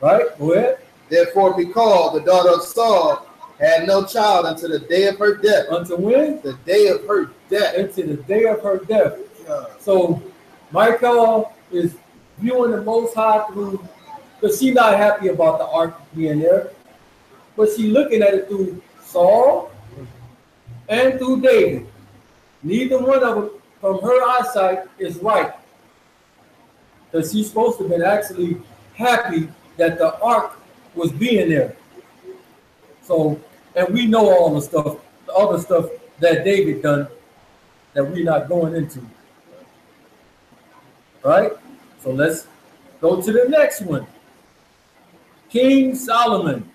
Right? Go ahead. Therefore Michal, the daughter of Saul, had no child until the day of her death. Until when? The day of her death. Until the day of her death. So Michal is viewing the Most High through, because she's not happy about the ark being there, but she's looking at it through Saul and through David. Neither one of them, from her eyesight, is right. Because she's supposed to have been actually happy that the ark was being there. So, and we know all the stuff, the other stuff that David done that we're not going into. Right? So let's go to the next one. King Solomon.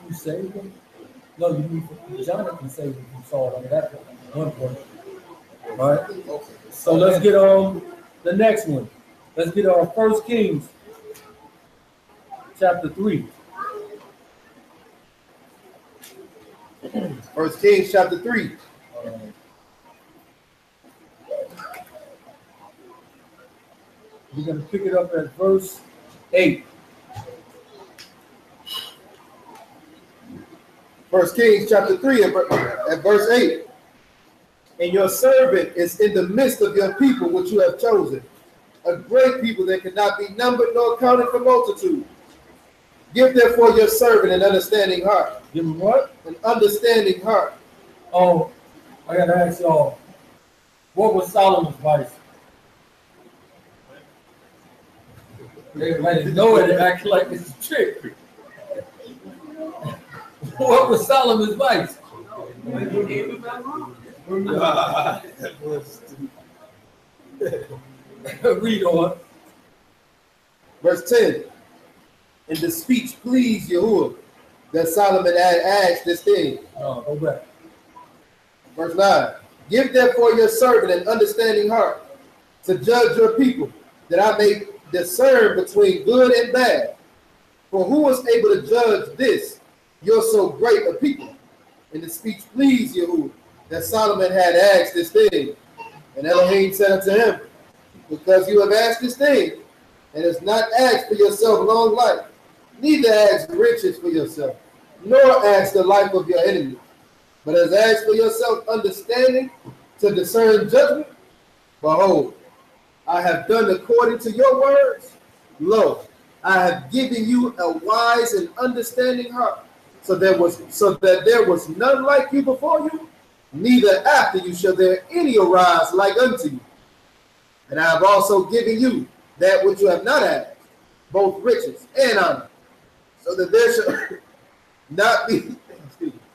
You saved him? No, you need Jonathan saved him from Saul. I mean, that's one point. All right. So let's get on the next one. Let's get on 1 Kings chapter 3. 1 Kings chapter 3. We're going to pick it up at verse 8. 1 Kings chapter 3 at verse 8. And your servant is in the midst of your people which you have chosen, a great people that cannot be numbered nor counted for multitude. Give therefore your servant an understanding heart. Give him what? An understanding heart. Oh, I got to ask y'all, what was Solomon's vice? Everybody know it and act like it's a trick. What was Solomon's vice? Read on. Verse 10. And the speech pleased Yahuwah that Solomon had asked this thing. Oh, go back. Verse 9. Give therefore your servant an understanding heart to judge your people, that I may discern between good and bad. For who was able to judge this, your so great a people? And the speech pleased Yahuwah that Solomon had asked this thing. And Elohim said unto him, because you have asked this thing, and has not asked for yourself long life, neither ask riches for yourself, nor ask the life of your enemies, but has asked for yourself understanding to discern judgment. Behold, I have done according to your words. Lo, I have given you a wise and understanding heart, so that there was none like you before you, neither after you shall there any arise like unto you. And I have also given you that which you have not asked, both riches and honor, so that there shall not be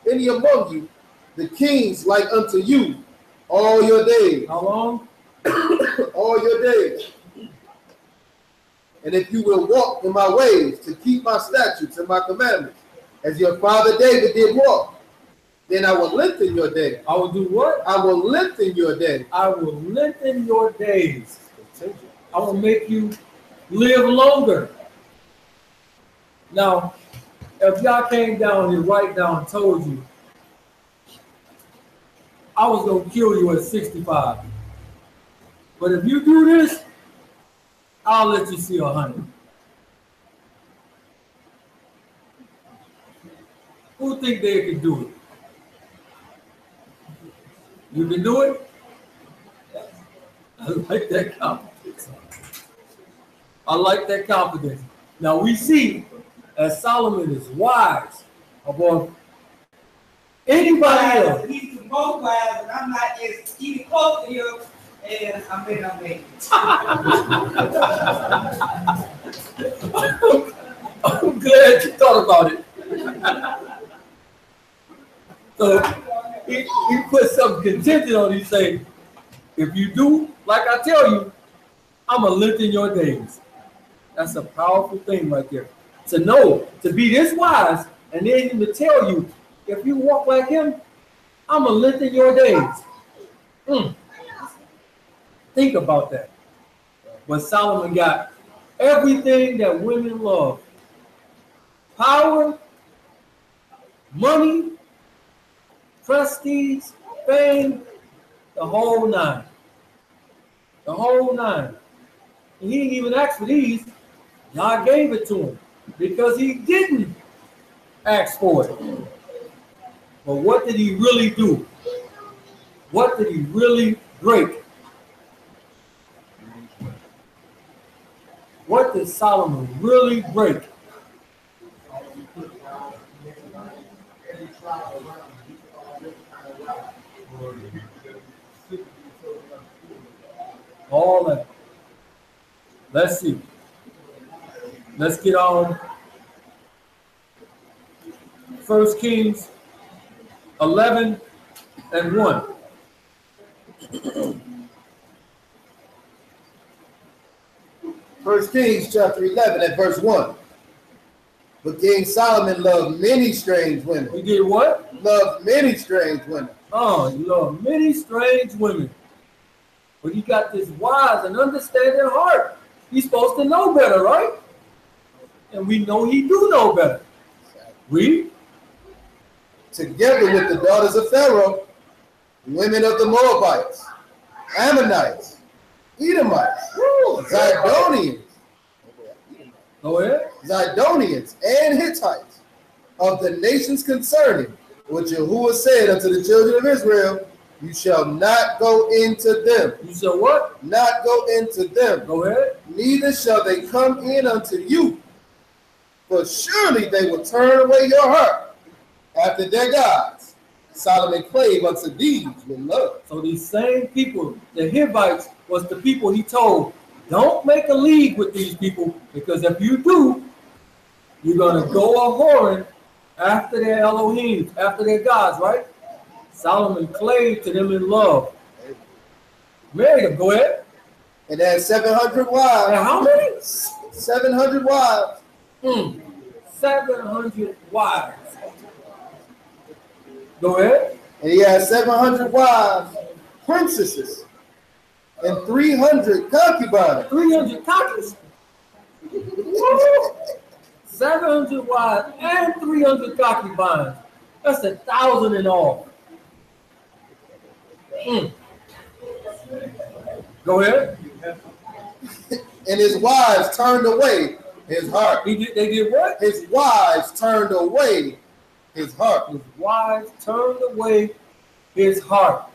any among you the kings like unto you all your days. How long? All your days. And if you will walk in my ways to keep my statutes and my commandments, as your father David did walk, then I will lengthen your days. I will do what? I will lengthen your days. I will lengthen your days. I will make you live longer. Now, if y'all came down here right now and told you I was gonna kill you at 65, but if you do this, I'll let you see 100. Who think they can do it? You can do it? I like that confidence. I like that confidence. Now we see as Solomon is wise above anybody else. He's the most wise, and I'm not as even close to him. And I'm in. I'm glad you thought about it. So he put something contingent on you, say, if you do, like I tell you, I'm going to lengthen your days. That's a powerful thing right there. To know, to be this wise, and then even to tell you, if you walk like him, I'm going to lengthen your days. Think about that. But Solomon got everything that women love. Power, money, prestige, fame, the whole nine. The whole nine. And he didn't even ask for these. God gave it to him because he didn't ask for it. But what did he really do? What did he really break? What did Solomon really break? All that. Let's see. Let's get on 1 Kings 11:1. 1 Kings chapter 11 and verse 1. But King Solomon loved many strange women. He did what? Loved many strange women. Oh, he loved many strange women. But he got this wise and understanding heart. He's supposed to know better, right? And we know he do know better. Read. Together with the daughters of Pharaoh, women of the Moabites, Ammonites, Edomites, Zidonians, Go ahead. Zidonians, and Hittites, of the nations concerning which Yahuwah said unto the children of Israel, you shall not go into them. You shall what? Not go into them. Go ahead. Neither shall they come in unto you. For surely they will turn away your heart after their gods. Solomon clave unto these with love. So these same people, the Hivites, was the people he told, don't make a league with these people, because if you do, you're going to go a-whoring after their Elohim, after their gods, right? Solomon clave to them in love. Married them. Go ahead. And had 700 wives. And how many? 700 wives. 700 wives. Go ahead. And he had 700 wives, princesses, and 300 concubines. 300 concubines. 700 wives and 300 concubines. That's 1,000 in all. Go ahead. And his wives turned away his heart. They did what? His wives turned away his heart. His wives turned away his heart.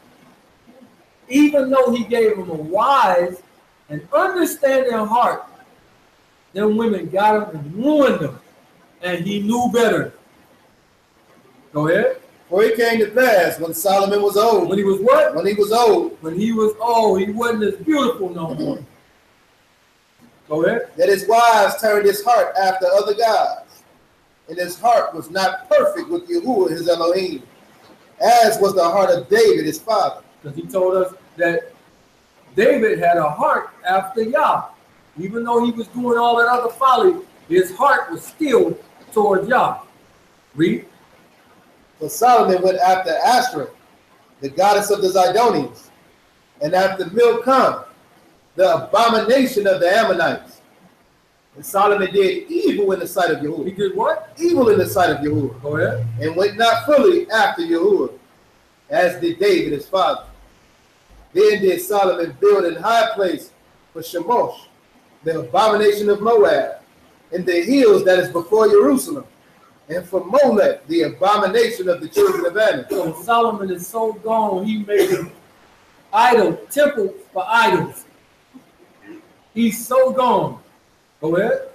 Even though he gave him a wise and understanding heart, them women got him and ruined him. And he knew better. Go ahead. For it came to pass when Solomon was old. When he was what? When he was old. When he was old, he wasn't as beautiful no more. Go ahead. That his wives turned his heart after other gods. And his heart was not perfect with Yahuwah, his Elohim, as was the heart of David, his father. Because he told us that David had a heart after Yah. Even though he was doing all that other folly, his heart was still towards Yah. Read. For Solomon went after Ashtoreth, the goddess of the Zidonians, and after Milcom, the abomination of the Ammonites. And Solomon did evil in the sight of He Yahuwah. did what? Evil in the sight of Yahuwah. Go ahead. And went not fully after Yahuwah, as did David his father. Then did Solomon build an high place for Shemosh, the abomination of Moab, in the hills that is before Jerusalem, and for Molech, the abomination of the children of Ammon. So Solomon is so gone, he made an idol, temple for idols. He's so gone. Go ahead.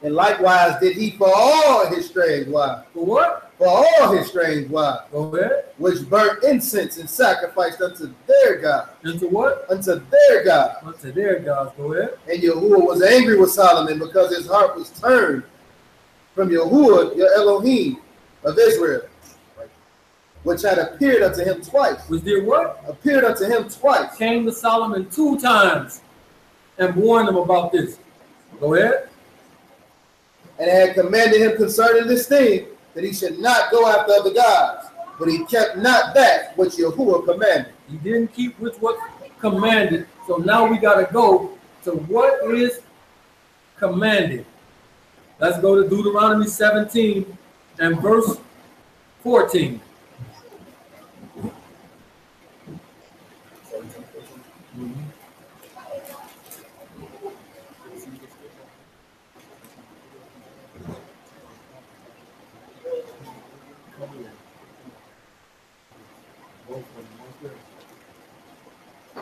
And likewise did he for all his strange wives. For what? For all his strange wives, Go ahead. which burnt incense and sacrificed unto their God. Into what? Unto their God. Unto their gods. Go ahead. And Yahuwah was angry with Solomon because his heart was turned from Yahuwah, your Elohim of Israel, which had appeared unto him twice. Was there what? Appeared unto him twice. Came to Solomon 2 times and warned him about this. Go ahead. And had commanded him concerning this thing, that he should not go after other gods. But he kept not that which Yahuwah commanded. He didn't keep with what commanded. So now we got to go to what is commanded. Let's go to Deuteronomy 17 and verse 14.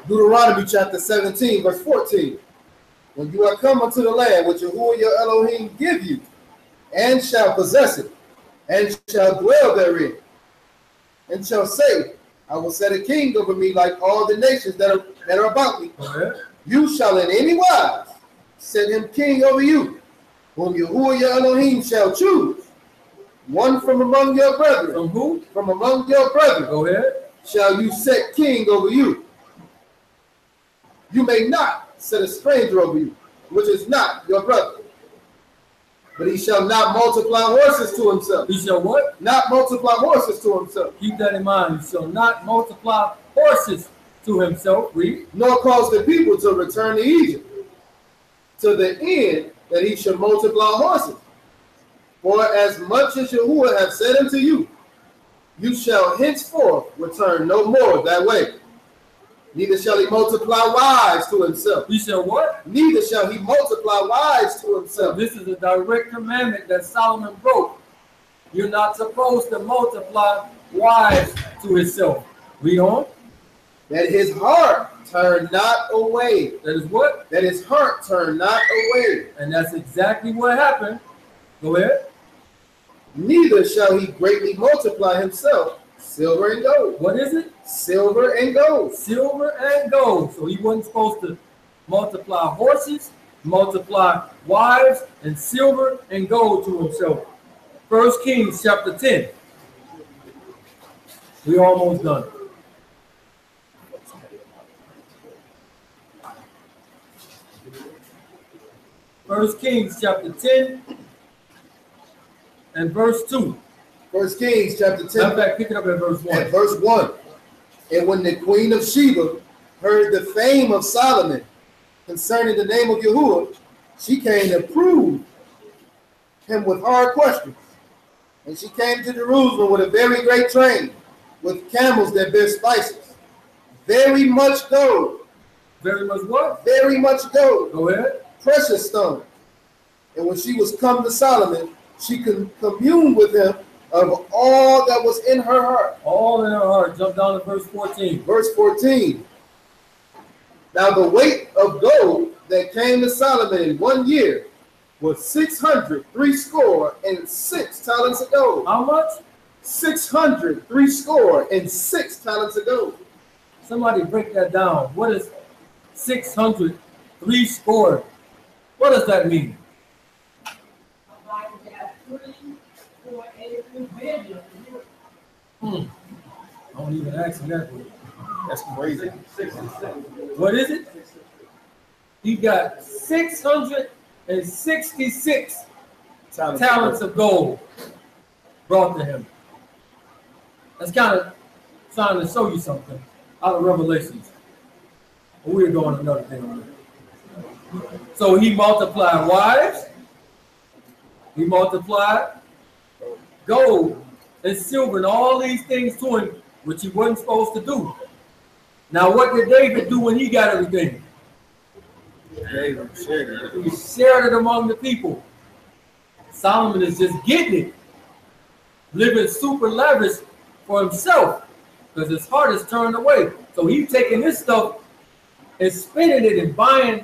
Deuteronomy chapter 17, verse 14. When you are come unto the land which Yahuwah your Elohim give you, and shall possess it, and shall dwell therein, and shall say, I will set a king over me like all the nations that are about me. You shall in any wise set him king over you, whom Yahuwah your Elohim shall choose, one from among your brethren. From who? From among your brethren. Go ahead. Shall you set king over you. You may not set a stranger over you, which is not your brother. But he shall not multiply horses to himself. He shall what? Not multiply horses to himself. Keep that in mind. He shall not multiply horses to himself. Read. Nor cause the people to return to Egypt, to the end that he shall multiply horses. For as much as Yahuwah hath said unto you, you shall henceforth return no more that way. Neither shall he multiply wives to himself. He shall what? Neither shall he multiply wives to himself. This is a direct commandment that Solomon broke. You're not supposed to multiply wives to himself. Read on. That his heart turn not away. That is what? That his heart turn not away. And that's exactly what happened. Go ahead. Neither shall he greatly multiply himself silver and gold. What is it? Silver and gold. Silver and gold. So he wasn't supposed to multiply horses, multiply wives, and silver and gold to himself. 1 Kings chapter 10. We're almost done. First Kings chapter 10 and verse 2. 1 Kings chapter 10. In fact, pick it up at verse 1. At verse 1. And when the queen of Sheba heard the fame of Solomon concerning the name of Yahuwah, she came to prove him with hard questions. And she came to Jerusalem with a very great train, with camels that bear spices, very much gold. Very much what? Very much gold. Go ahead. Precious stones. And when she was come to Solomon, she communed with him of all that was in her heart. All in her heart. Jump down to verse 14. Verse 14. Now the weight of gold that came to Solomon in 1 year was 606 talents of gold. How much? 606 talents of gold. Somebody break that down. What is 603 score? What does that mean? I don't even ask him that. That's crazy. What is it? He got 666 talents of gold brought to him. That's kind of trying to show you something out of Revelations. But we're going another thing on that. So he multiplied wives, He multiplied gold and silver and all these things to him, which he wasn't supposed to do. Now, what did David do when he got everything? David shared it. He shared it among the people. Solomon is just getting it, living super lavish for himself because his heart is turned away. So he's taking this stuff and spending it and buying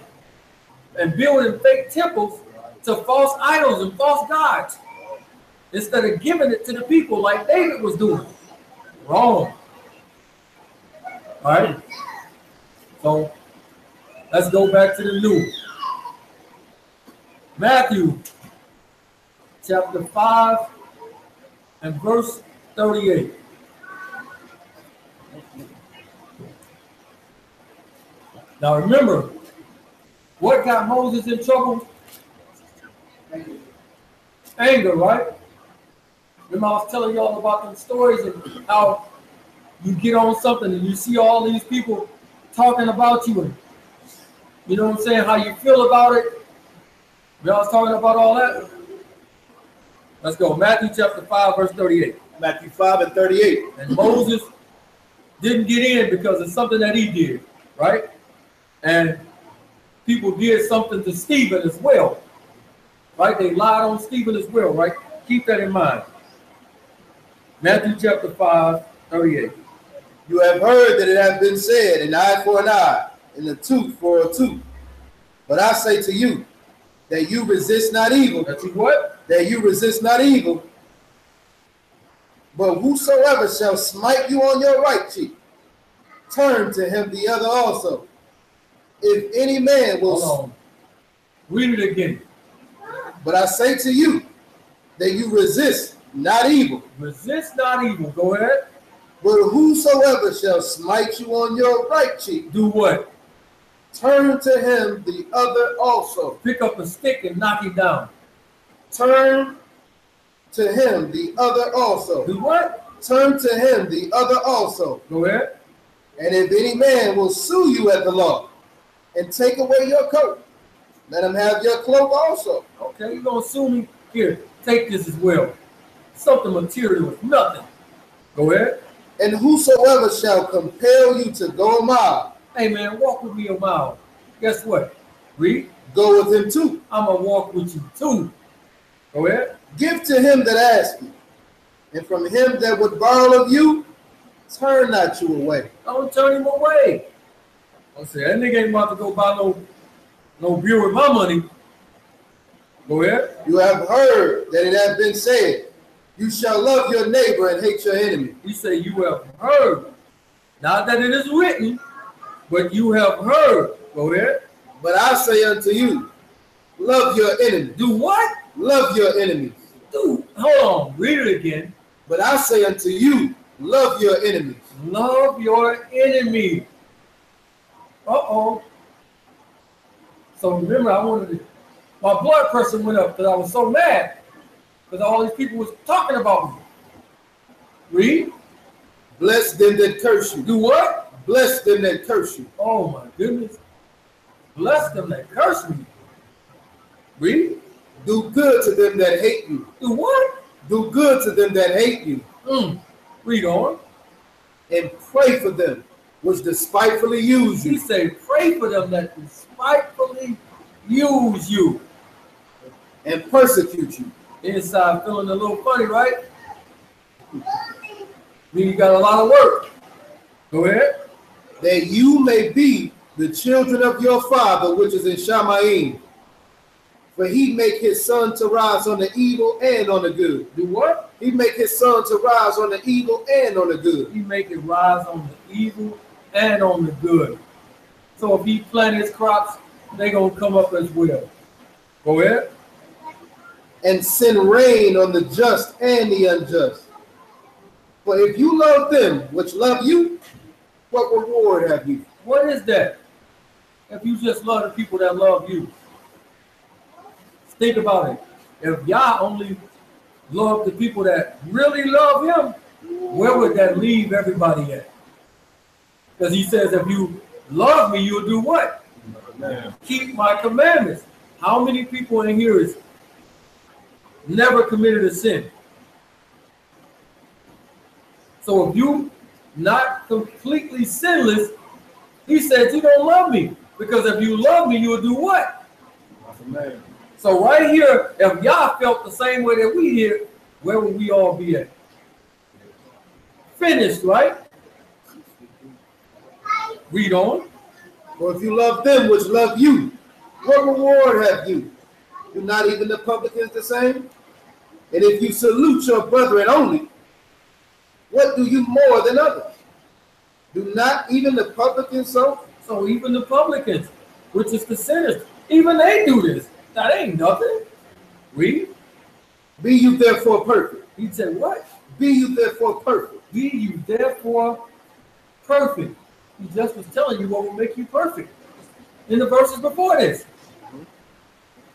and building fake temples to false idols and false gods instead of giving it to the people like David was doing. Wrong. All right. So let's go back to the new. Matthew chapter 5 and verse 38. Now remember, what got Moses in trouble? Anger, right? Remember I was telling y'all about them stories and how you get on something and you see all these people talking about you and you know what I'm saying, how you feel about it. Y'all was talking about all that? Let's go. Matthew chapter 5, verse 38. Matthew 5 and 38. And Moses didn't get in because of something that he did, right? And people did something to Stephen as well, right? They lied on Stephen as well, right? Keep that in mind. Matthew chapter 5, 38. You have heard that it has been said, an eye for an eye, and a tooth for a tooth. But I say to you, that you resist not evil. That you what? That you resist not evil. But whosoever shall smite you on your right cheek, turn to him the other also. If any man will... Hold on. Read it again. But I say to you, that you resist not evil. Resist not evil. Go ahead. But whosoever shall smite you on your right cheek, do what? Turn to him the other also. Pick up a stick and knock him down. Turn to him the other also. Do what? Turn to him the other also. Go ahead. And if any man will sue you at the law and take away your coat, let him have your cloak also. Okay, you're going to sue me? Here, take this as well. Something material is nothing. Go ahead. And whosoever shall compel you to go a mile. Hey, man, walk with me a mile. Guess what? Read. Go with him too. I'm going to walk with you too. Go ahead. Give to him that asks you. And from him that would borrow of you, turn not you away. Don't turn him away. I say, that nigga ain't about to go buy no beer with my money. Go ahead. You have heard that it has been said, you shall love your neighbor and hate your enemy. He said, you have heard. Not that it is written, but you have heard. Go ahead. But I say unto you, love your enemy. Do what? Love your enemies. Do. Hold on. Read it again. But I say unto you, love your enemies. Love your enemy. Uh-oh. So remember, my blood pressure went up because I was so mad because all these people was talking about me. Read. Bless them that curse you. Do what? Bless them that curse you. Oh my goodness. Bless them that curse me. Read. Do good to them that hate you. Do what? Do good to them that hate you. Read on. And pray for them which despitefully use you. He said, pray for them that despitefully use you. And persecute you. Inside feeling a little funny, right? Then you got a lot of work. Go ahead. That you may be the children of your Father which is in Shamayim. For he make his sun to rise on the evil and on the good. Do what? He make his sun to rise on the evil and on the good. He make it rise on the evil and on the good. So if he plant his crops, they gonna come up as well. Go ahead. And send rain on the just and the unjust. For if you love them which love you, what reward have you? What is that? If you just love the people that love you. Think about it. If YAH only loved the people that really love him, where would that leave everybody at? Because he says, if you love me, you'll do what? Yeah. Keep my commandments. How many people in here is never committed a sin. So if you not completely sinless, he said you don't love me. Because if you love me, you will do what? Amen. So right here, if y'all felt the same way that we did, where would we all be at? Finished, right? Read on. For if you love them which love you, what reward have you? Do not even the publicans the same? And if you salute your brethren only, what do you more than others? Do not even the publicans so? So even the publicans, which is the sinners, even they do this. That ain't nothing. Read. Be you therefore perfect. He said what? Be you therefore perfect. Be you therefore perfect. He just was telling you what will make you perfect in the verses before this.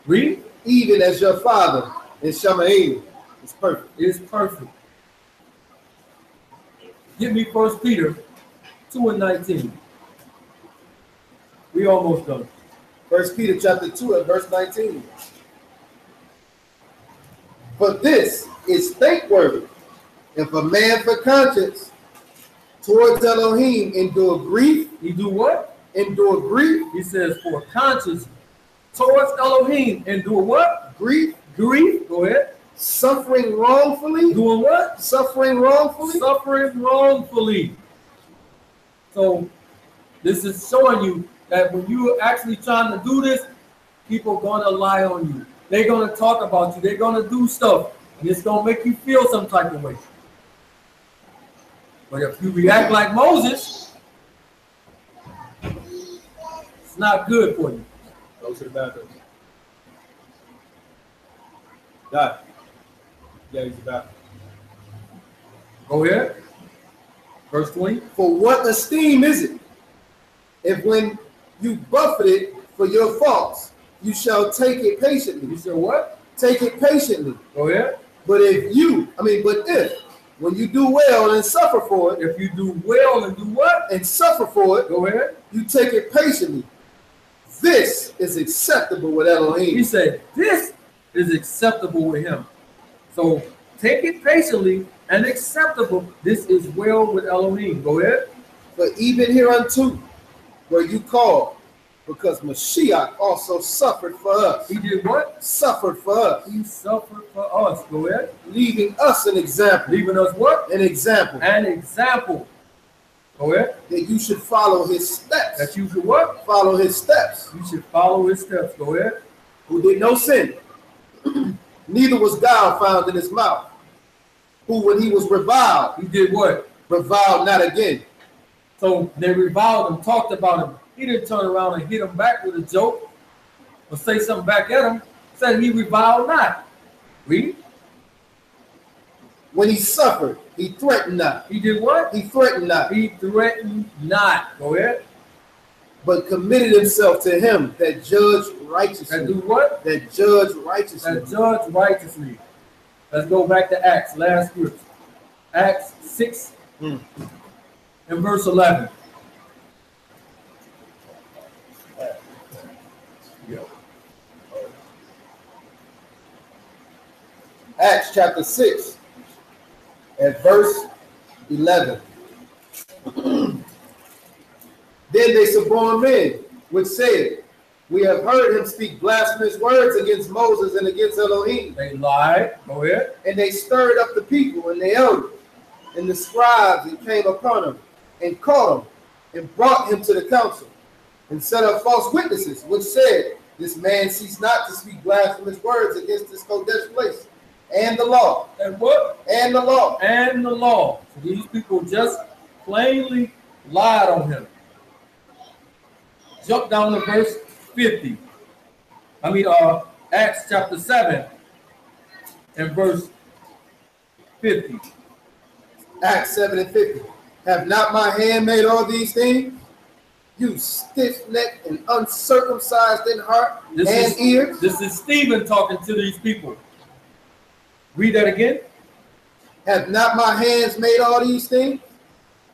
Read. Even as your Father in Shamael is perfect. Is perfect. Give me 1 Peter 2:19. We almost done. 1 Peter chapter 2 and verse 19. But this is thankworthy if a man for conscience towards Elohim endure grief. He do what? Endure grief. He says for conscience towards Elohim endure what? Grief. Grief. Go ahead. Suffering wrongfully. Doing what? Suffering wrongfully. Suffering wrongfully. So this is showing you that when you're actually trying to do this, people are going to lie on you. They're going to talk about you. They're going to do stuff. And it's going to make you feel some type of way. But if you react like Moses, it's not good for you. Go to the bathroom. Die. Yeah, he's about. Go ahead. Verse 20. For what esteem is it if when you buffeted for your faults, you shall take it patiently? You said what? Take it patiently. Go ahead. But if when you do well and suffer for it, If you do well and do what? and suffer for it, Go ahead. you take it patiently. This is acceptable with He Elohim. said, this is acceptable with him. So take it patiently and acceptable. This is well with Elohim. Go ahead. But even hereunto were you called, because Mashiach also suffered for us. He did what? Suffered for us, He suffered for us. Go ahead. leaving us an example. Leaving us what? An example An example. Go ahead. that you should follow his steps. That you should what? Follow his steps. You should follow his steps. Go ahead. Who did no sin, neither was guile found in his mouth. Who, when he was reviled, He did what? reviled not again. So they reviled him, talked about him. He didn't turn around and hit him back with a joke or say something back at him. Said he reviled not. Read. When he suffered, he threatened not. He did what? He threatened not, He threatened not. Go ahead. but committed himself to him that judged And do righteously. what? That judged righteously. That judge righteously. Let's go back to Acts, last scripture. Acts 6 and verse 11. Acts chapter 6 and verse 11. Then they suborned men, which said, we have heard him speak blasphemous words against Moses and against Elohim. They lied. Go ahead. And they stirred up the people and the elders and the scribes, and came upon him and caught him and brought him to the council and set up false witnesses, which said, this man ceased not to speak blasphemous words against this Kodesh place and the law. And what? And the law. And the law. So these people just plainly lied on him. Jump down to verse 50. Acts chapter 7 and verse 50. Acts 7 and 50. Have not my hand made all these things? You stiff-necked and uncircumcised in heart and ears. This is Stephen talking to these people. Read that again. Have not my hands made all these things?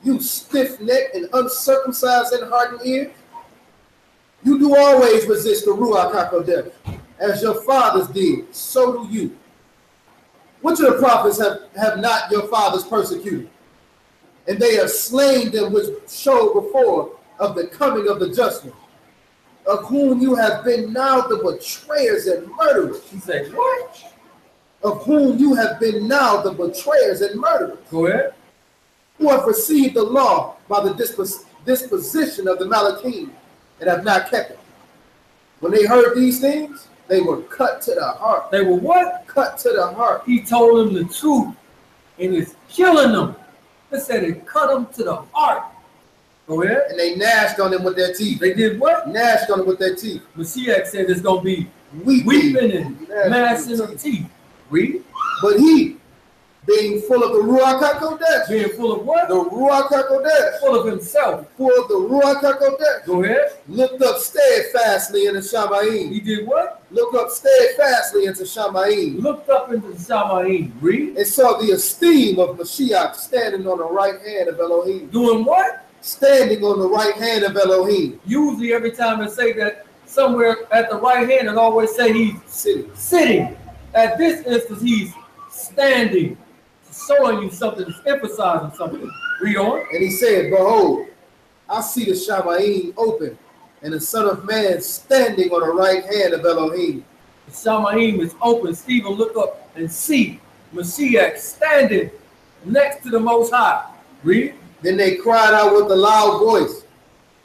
You stiff-necked and uncircumcised in heart and ears. You do always resist the Ruach HaKodesh. As your fathers did, so do you. Which of the prophets have not your fathers persecuted? And they have slain them which showed before of the coming of the just one, of whom you have been now the betrayers and murderers. He said, what? Of whom you have been now the betrayers and murderers. Go ahead. Who have received the law by the disposition of the Malachim and have not kept it. When they heard these things, they were cut to the heart. They were what? Cut to the heart. He told them the truth, and it's killing them. They said it cut them to the heart. Go ahead. And they gnashed on them with their teeth. They did what? Gnashed on them with their teeth. Mashiach said it's going to be weeping and gnashing of teeth. Read. But he, being full of the Ruach HaKodesh. Being full of what? The Ruach HaKodesh. Full of himself. Full of the Ruach HaKodesh. Go ahead. Looked up steadfastly into Shamayim. He did what? Looked up steadfastly into Shamayim. Looked up into Shamayim. Read. And saw the esteem of Mashiach standing on the right hand of Elohim. Doing what? Standing on the right hand of Elohim. Usually every time they say that somewhere at the right hand, it always say he's sitting. At this instance, he's standing, showing you something, emphasizing something. Read on. And he said, behold, I see the Shamayim open, and the Son of Man standing on the right hand of Elohim. The Shamayim is open. Stephen, look up and see Mashiach standing next to the Most High. Read. Then they cried out with a loud voice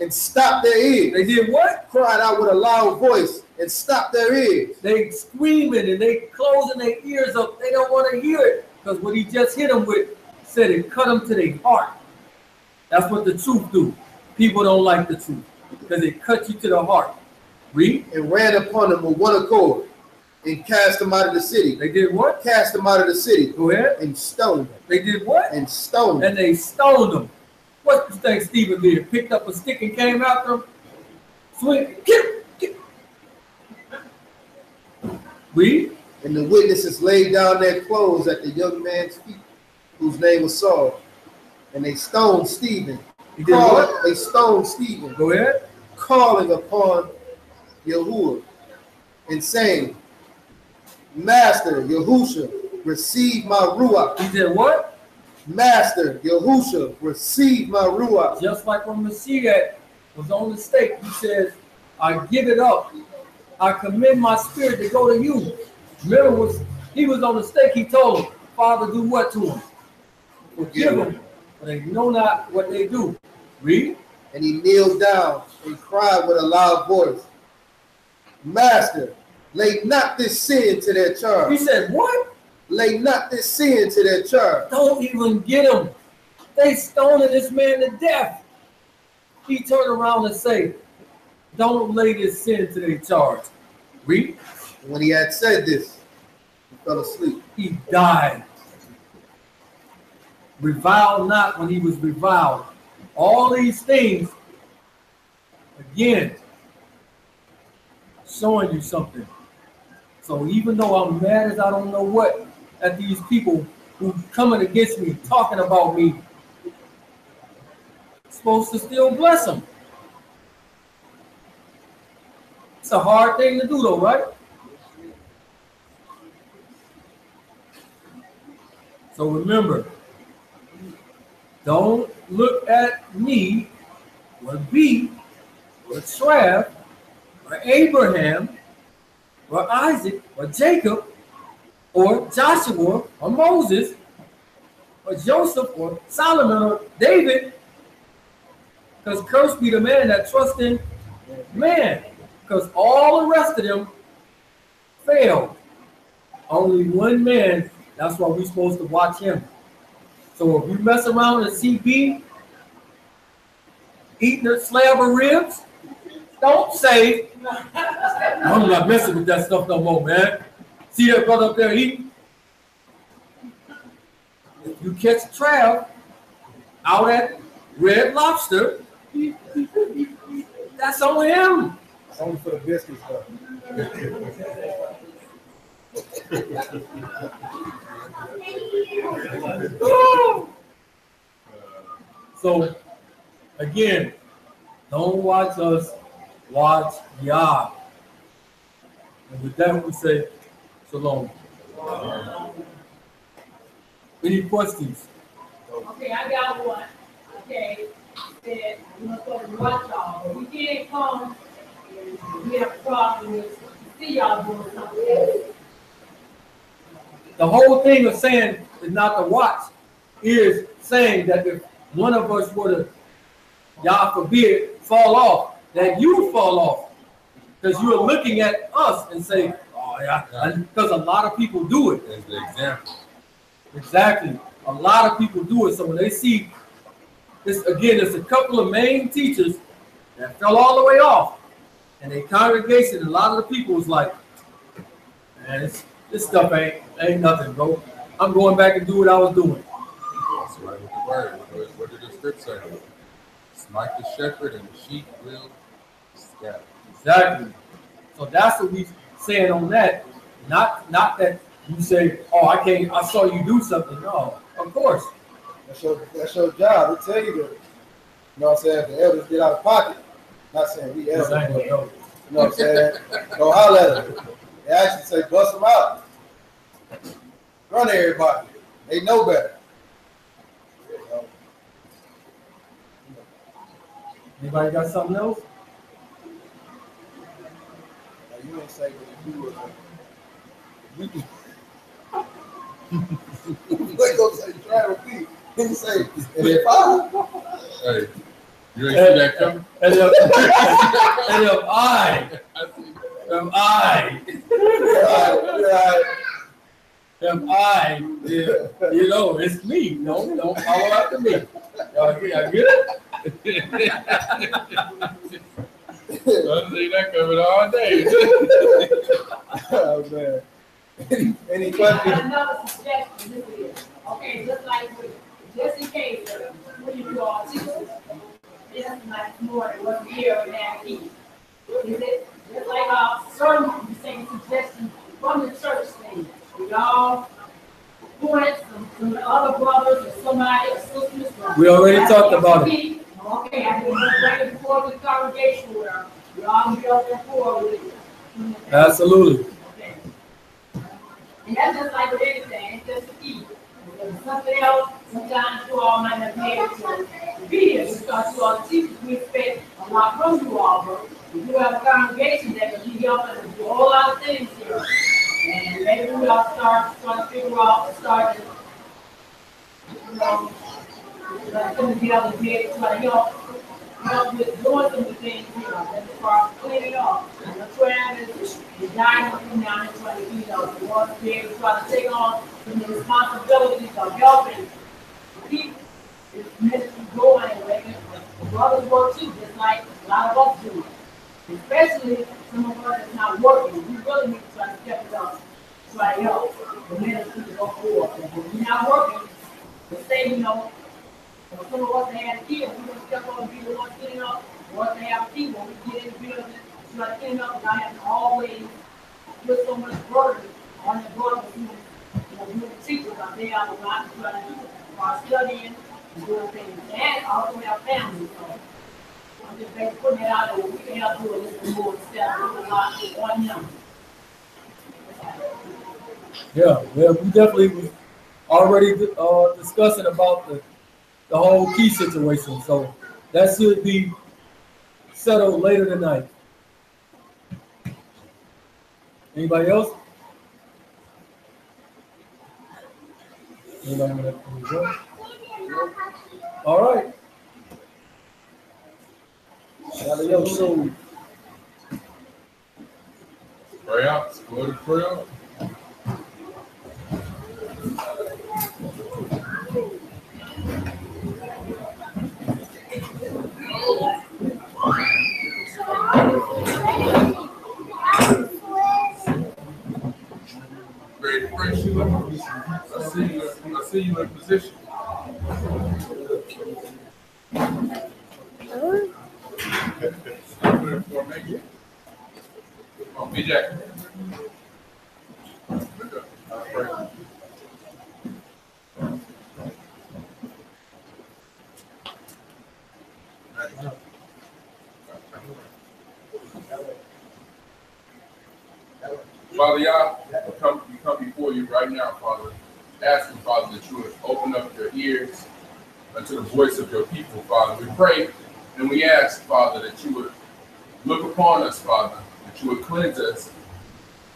and stopped their ears. They did what? Cried out with a loud voice and stopped their ears. They screaming and they closing their ears up. They don't want to hear it because what he just hit them with said it cut them to their heart. That's what the truth do. People don't like the truth because it cut you to the heart. Read. And ran upon them with one accord and cast them out of the city. They did what? Cast them out of the city. Go ahead. And stoned them. They did what? And stoned them. And they stoned them. What do you think Stephen did? Picked up a stick and came after them? Swing. Get. Read. And the witnesses laid down their clothes at the young man's feet, whose name was Saul. And they stoned Stephen. They stoned Stephen. Go ahead. Calling upon Yahuwah and saying, Master Yahusha, receive my ruach. He said what? Master Yahusha, receive my ruach. Just like when Mashiach was on the stake, he says, I give it up. I commend my spirit to go to you. Remember, he was on the stake, he told him, Father, do what to him? Forgive them, but they know not what they do. Read. And he kneeled down and cried with a loud voice, Master, lay not this sin to their charge. He said, what? Lay not this sin to their charge. Don't even get him. They stoning this man to death. He turned around and said, don't lay this sin to their charge. Read. When he had said this, he fell asleep. He died. Reviled not when he was reviled. All these things, again, showing you something. So even though I'm mad as I don't know what at these people who coming against me, talking about me, I'm supposed to still bless them. It's a hard thing to do though, right? So remember, don't look at me or B or Trav or Abraham or Isaac or Jacob or Joshua or Moses or Joseph or Solomon or David, because cursed be the man that trusts in man, because all the rest of them failed. Only one man, that's why we're supposed to watch him. So if you mess around and see B eating a slab of ribs, don't say, I'm not messing with that stuff no more, man. See that brother up there eating? If you catch Trav out at Red Lobster, that's on him. It's only for the biscuits, though. So, again, don't watch us, watch YAH. And with that, we say, Shalom. Any questions? Okay, I got one. Okay, said we must go to watch y'all, but we can't come and we have a problem with see y'all doing something else. The whole thing of saying is not to watch, is saying that if one of us were to, God forbid, fall off, that you would fall off. Because you are looking at us and say, oh yeah, because a lot of people do it. As the example. Exactly. A lot of people do it. So when they see this, again, there's a couple of main teachers that fell all the way off. And a congregation, a lot of the people was like, man, this stuff ain't nothing, bro. I'm going back and do what I was doing. That's right with the word. What did the script say? Smite the shepherd and the sheep will scatter. Exactly. So that's what we saying on that. Not that you say, oh, I saw you do something. No, of course. That's your job. They tell you that. You know what I'm saying? The elders get out of pocket. Not saying we elders, but, you know what I'm saying? Go holler at them. They actually say bust them out. Run everybody. They know better. Anybody got something else? Now, you ain't say what you were. You can. They gonna say try to repeat. He say, and if I. Hey, you ain't see that coming? And if I, you know, it's me. Don't follow after me. Y'all get it? I've seen that coming all day. Oh man. Any questions? Another suggestion, this is, okay, just in case, when you do all teachers, it's like more than 1 year and a half each. Is it just like our sermon, you saying suggestions from the church thing? We all point some other brothers or somebody or sisters. We already talked about it. Okay, I can bring it before the congregation where we all be up there for with it. Absolutely. Okay. And that's just like with anything, it's just a key. If there's something else, sometimes you all might not be able to be here because you all teachers, we expect a lot from you all, but if you have a congregation that can be up and do a whole lot of things here, and maybe we all start to figure out, start to, you know, come together and be able to help with doing some of the things, you know, as far as cleaning up. And the plan is dying up and down and trying to, you know, the ones to be able to try to take on the responsibilities of helping keep this ministry going and making the brothers work too, just like a lot of us do. Especially some of us that's not working. We really need to try to step it up, try to help the ministry to go forward. And if we're not working, to say, you know, some of us that had a kid, we're going to step up and be the ones cleaning up. Or if they have a kid, when we get in the building, try to clean up, without having to always put so much burden on the brothers who, you know, who are the teachers, but they have a lot to try to do while studying and doing things. And also have families. So I'm just basically putting it out there. We can help do a little bit more instead of putting a lot on them. Yeah, well, we definitely was already discussing about the whole key situation. So that should be settled later tonight. Anybody else? Anybody want to go? All right. So, Pray out. Go to pray out. Ready to pray, Sheila? I see you in position. Oh, BJ. Father, YAH, we come before you right now, Father, asking, Father, that you would open up your ears unto the voice of your people, Father. We pray and we ask, Father, that you would look upon us, Father, that you would cleanse us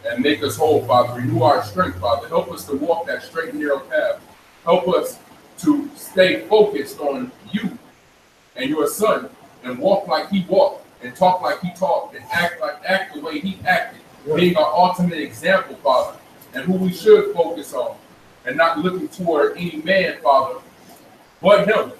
and make us whole, Father. Renew our strength, Father. Help us to walk that straight and narrow path. Help us to stay focused on you and your Son and walk like he walked and talk like he talked and act the way he acted, being our ultimate example, Father, and who we should focus on and not looking toward any man, Father, but him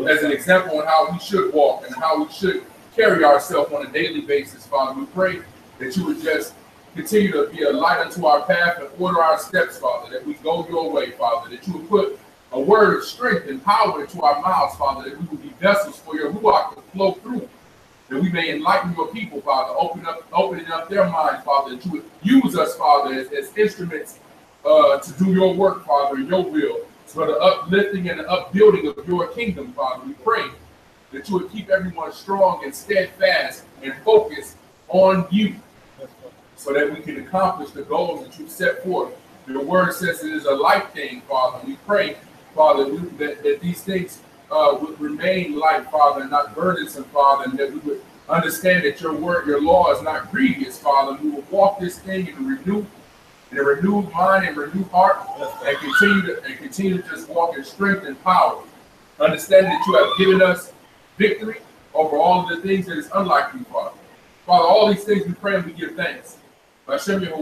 as an example on how we should walk and how we should carry ourselves on a daily basis, Father. We pray that you would just continue to be a light unto our path and order our steps, Father, that we go your way, Father, that you would put a word of strength and power into our mouths, Father, that we would be vessels for your ruach to flow through, that we may enlighten your people, Father, opening up their minds, Father, that you would use us, Father, as instruments to do your work, Father, and your will, for the uplifting and the upbuilding of your kingdom, Father. We pray that you would keep everyone strong and steadfast and focused on you, so that we can accomplish the goals that you've set forth. Your word says it is a light thing, Father. We pray, Father, that these things would remain light, Father, and not burdensome, Father, and that we would understand that your word, your law is not grievous, Father. We will walk this thing in a renewed mind and renewed heart, and continue to just walk in strength and power. Understanding that you have given us victory over all of the things that is unlike you, Father. Father, all these things we pray and we give thanks. So be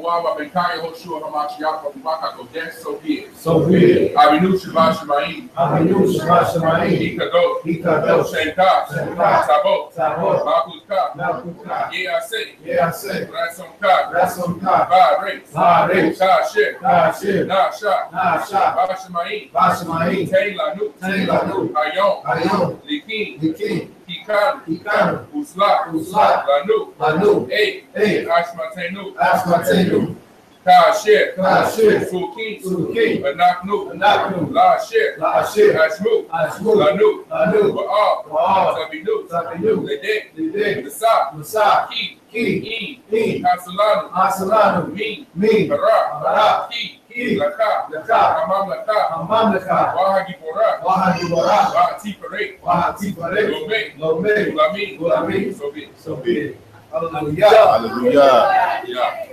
it. So be it. Avinu Shema Shemaim. Avinu Shema Shemaim. Hikadosh. Hikadosh. Shenka. Shenka. Tabot. Tabot. Malkutka. Malkutka. YAH. YAH. Rasomka. Rasomka. Barex. Barex. Tasher. Tasher. Nasha. Nasha. Bashemaim. Bashemaim. Taylanu. Taylanu. Ayom. Ayom. Likin. Likin. Hikanu. Hikanu. Usla. Usla. Lanu. Lanu. Eight. Ashmatenu. Asmatenu. Kasher. Kasher. Suki. Suki. Anaknu. Anaknu. Lasher. Lasher. Ashmu. Ashmu. Lanu. Lanu. Baal. Sabinu. Sabinu. Lede. Lede. Masa. Masa. Ki. Ki. E. Hasalanu. Hasalanu. Me. Bara. Bara. Ki. Laka. Hamam Laka. Mamlaka. Wahagibora. Wahagibora. Wahatipare. Wahatipare. Lome. Ulamin. Ulamin. So be it. So be it. Hallelujah. Hallelujah. Yeah.